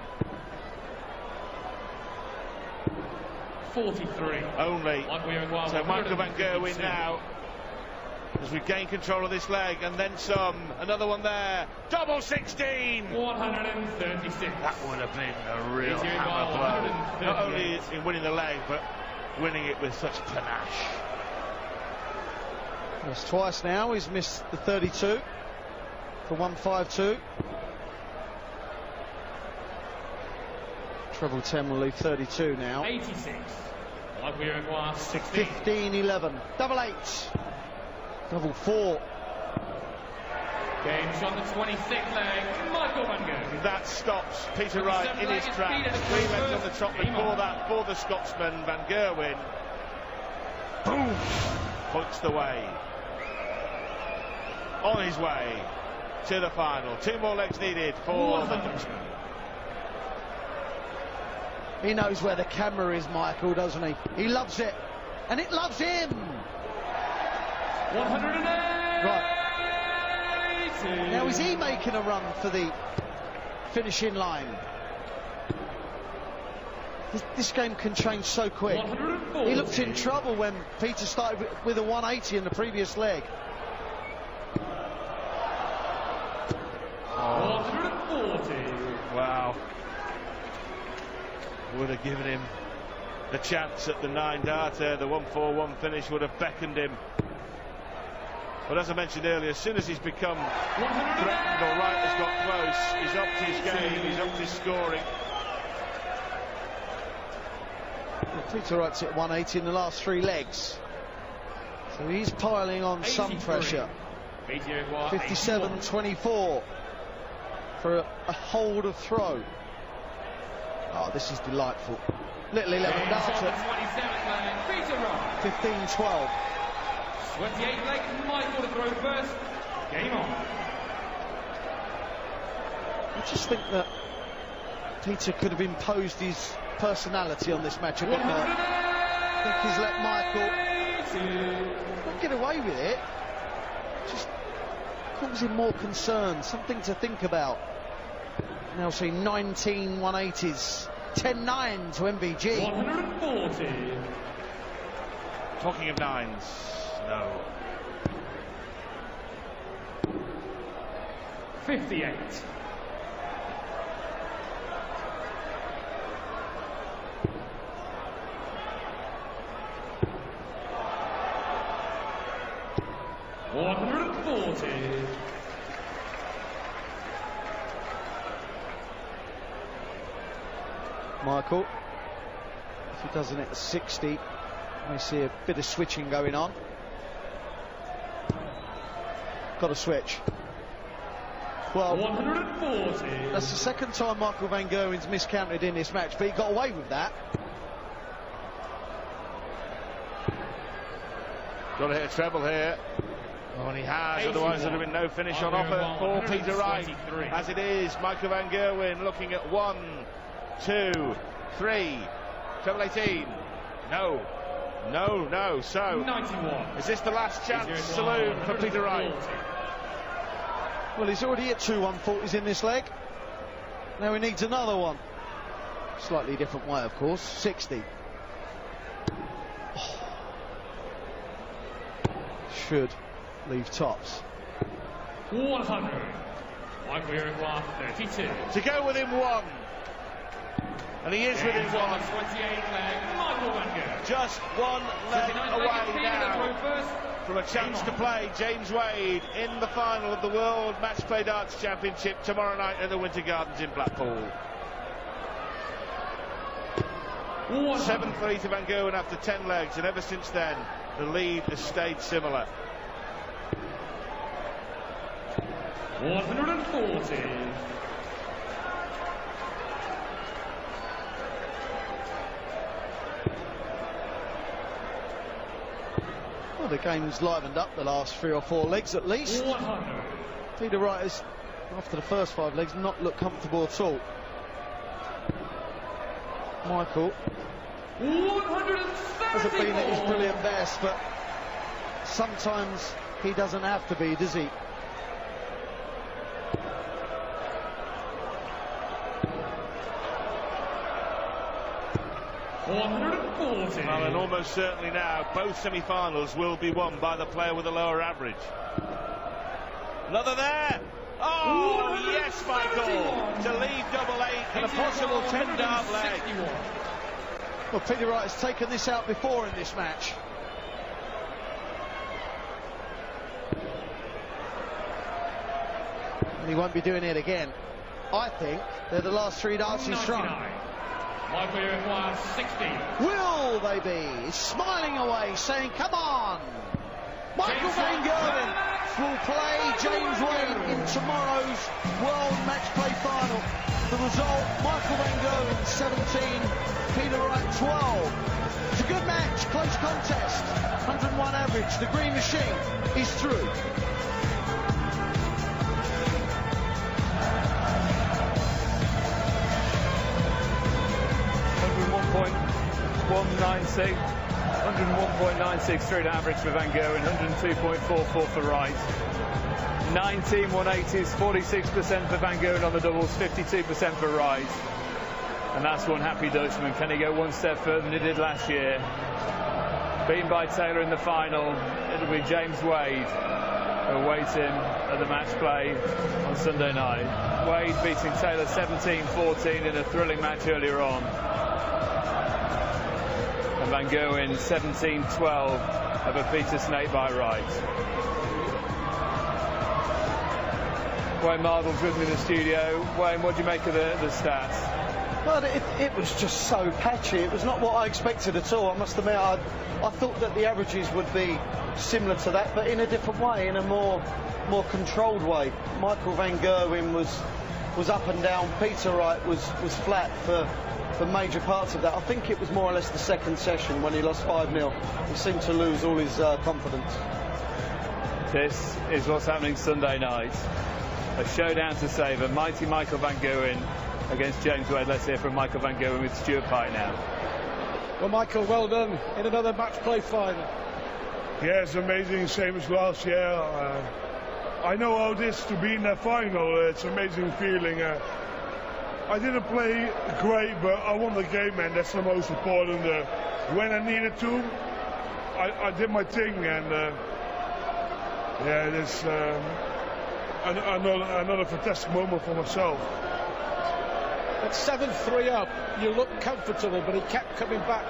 B: 43.
E: Only. So Michael van
B: 152.
E: Gerwen now, as we gain control of this leg, and then some. Another one there. Double 16.
B: 136.
E: That would have been a real
B: He's doing
E: hammer
B: well,
E: blow.
B: 138.
E: Not only in winning the leg, but winning it with such panache.
A: Yes, twice now. He's missed the 32 for 152. Treble 10 will leave 32 now.
B: 86. Michael Van 16.
A: 15-11. Double 8. Double 4.
B: Game shot the 26th leg. Michael Van Gerwen.
E: That stops Peter Wright in his tracks. 3 legs on the top before that for the Scotsman. Van Gerwen, boom, points the way. On his way to the final. 2 more legs needed for the Dutchman.
A: He knows where the camera is, Michael, doesn't he? He loves it. And it loves him.
B: 108.
A: Right. Now, is he making a run for the finishing line? This game can change so quick.
B: 140.
A: He looked in trouble when Peter started with a 180 in the previous leg.
B: 140.
E: Wow. Would have given him the chance at the 9-darter. The 141 finish would have beckoned him. But as I mentioned earlier, as soon as he's become threatened or Wright has got close, he's upped his game, he's upped his scoring.
A: Well, Peter Wright's at 180 in the last 3 legs. So he's piling on some
B: 83.
A: pressure. 57-24 for a hold of throw. Oh, this is delightful. Little 11-darter. 15-12.
B: 28 leg, Michael to throw first. Game on.
A: I just think that Peter could have imposed his personality on this match a bit more. I think he's let Michael not get away with it. Just causing more concern, something to think about. Now see 19 180s, 10-9 to MVG.
B: 140.
E: Talking of 9s, no.
B: 58.
A: Michael, if he doesn't hit 60, we see a bit of switching going on. Got to switch. Well,
B: 140.
A: that's the second time Michael van Gerwen's miscounted in this match, but he got away with that.
E: Got to hit a treble here. Oh, and he has, otherwise there'd have been no finish on offer for Peter Wright. As it is, Michael van Gerwen looking at 1, 2, 3, treble 18. No. No, no. So,
B: 91.
E: Is this the last chance saloon for Peter Wright?
A: Well, he's already hit 2 140s in this leg. Now he needs another one. Slightly different way, of course. 60. Oh. Should leave tops.
B: 100. Michael Gerwen, 32.
E: To go within 1. And he is within 1.
B: 28 leg, Michael Van Gerwen.
E: Just 1 leg away now from a chance to play James Wade in the final of the World Matchplay Darts Championship tomorrow night at the Winter Gardens in Blackpool. 7-3 to Van Gerwen after 10 legs, and ever since then the lead has stayed similar.
B: 140.
A: Well, the game's livened up the last 3 or 4 legs at least.
B: 100.
A: Peter Wright has, after the first 5 legs, not looked comfortable at all. Michael hasn't been at his brilliant best, but sometimes he doesn't have to be, does he?
E: Well, and almost certainly now both semi-finals will be won by the player with a lower average. Another there. Oh yes, Michael, to leave double 8 and a possible 10-dart leg.
A: Well, Peter Wright has taken this out before in this match. And he won't be doing it again. I think they're the last 3 darts he's thrown.
B: Michael Gerwen, 60.
A: Will they be? He's smiling away, saying, come on! Michael Van Gerwen will play James Wade in tomorrow's World Matchplay final. The result, Michael Van Gerwen 17, Peter Wright 12. It's a good match, close contest. 101 average, the green machine is through.
B: 101.96 straight average for Van Gerwen, 102.44 for Wright. 19 180s, 46% for Van Gerwen on the doubles, 52% for Wright. And that's one happy Dutchman. Can he go one step further than he did last year? Beaten by Taylor in the final, it'll be James Wade who awaits him at the match play on Sunday night. Wade beating Taylor 17-14 in a thrilling match earlier on. And Van Gerwen 17-12 over Peter Snake by Wright. Wayne Marvel's with me in the studio. Wayne, what do you make of the stats?
A: Well, it was just so patchy. It was not what I expected at all. I must admit, I thought that the averages would be similar to that, but in a different way, in a more controlled way. Michael Van Gerwen was up and down. Peter Wright was flat for major parts of that. I think it was more or less the second session when he lost 5-0. He seemed to lose all his confidence.
B: This is what's happening Sunday night. A showdown to savour. Mighty Michael Van Gerwen against James Wade. Let's hear from Michael Van Gerwen with Stuart Pike now.
H: Well, Michael, well done in another match play final.
F: Yeah, it's amazing, same as last year. I know how it is to be in that final. It's an amazing feeling. I didn't play great, but I won the game, and that's the most important. When I needed to, I did my thing, and yeah, it's another fantastic moment for myself.
H: At 7-3 up, you looked comfortable, but he kept coming back,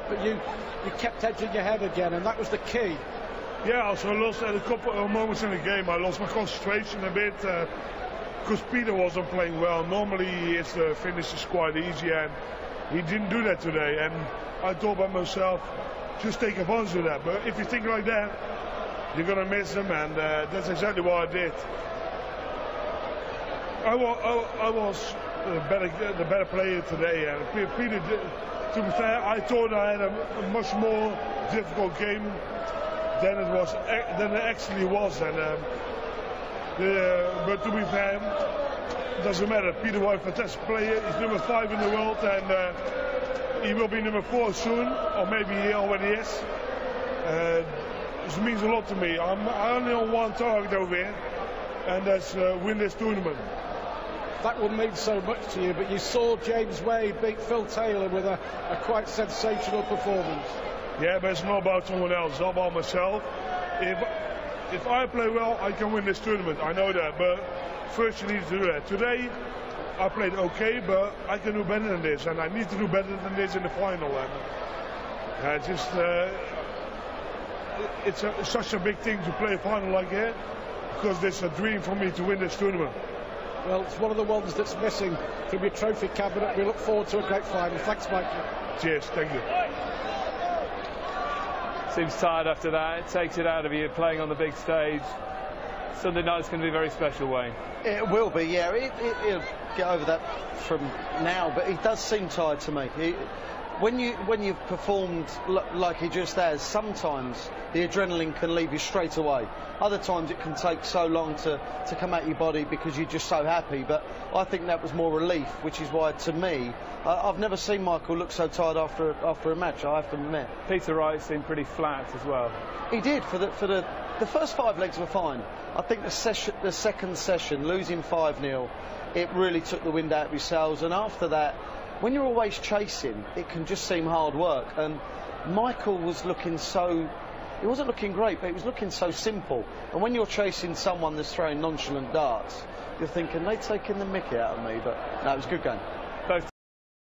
H: but you kept edging your head again, and that was the key.
F: Yeah, also I lost at a couple of moments in the game. I lost my concentration a bit because Peter wasn't playing well. Normally his finish is quite easy, and he didn't do that today. And I thought by myself, just take advantage of that. But if you think like that, you're going to miss him, and that's exactly what I did. I was the better player today, and Peter, to be fair, I thought I had a much more difficult game than it actually was, and but to be fair, it doesn't matter. Peter Wright, fantastic player. He's number 5 in the world, and he will be number 4 soon, or maybe he already is. This means a lot to me. I only on one target over here, and that's win this tournament.
H: That would mean so much to you, but you saw James Wade beat Phil Taylor with a quite sensational performance.
F: Yeah, but it's not about someone else, it's all about myself. If I play well, I can win this tournament, I know that, but first you need to do that. Today, I played okay, but I can do better than this, and I need to do better than this in the final. And it's such a big thing to play a final like that, because it's a dream for me to win this tournament.
H: Well, it's one of the ones that's missing from your trophy cabinet. We look forward to a great final. Thanks, Mike.
F: Cheers, thank you.
B: Seems tired after that. It takes it out of you playing on the big stage. Sunday night's going to be very special, Wayne.
A: It will be, yeah. He'll get over that from now, but he does seem tired to me. When you've performed like he just has, sometimes the adrenaline can leave you straight away. Other times it can take so long to come out your body because you're just so happy. But I think that was more relief, which is why, to me, I've never seen Michael look so tired after a match, I have to admit.
B: Peter Wright seemed pretty flat as well.
A: He did. For the first 5 legs were fine. I think the second session, losing 5-0, it really took the wind out of his sails. And after that, when you're always chasing, it can just seem hard work. And Michael was looking so... He wasn't looking great, but he was looking so simple. And when you're chasing someone that's throwing nonchalant darts, you're thinking, they're taking the mickey out of me. But no, it was a good game.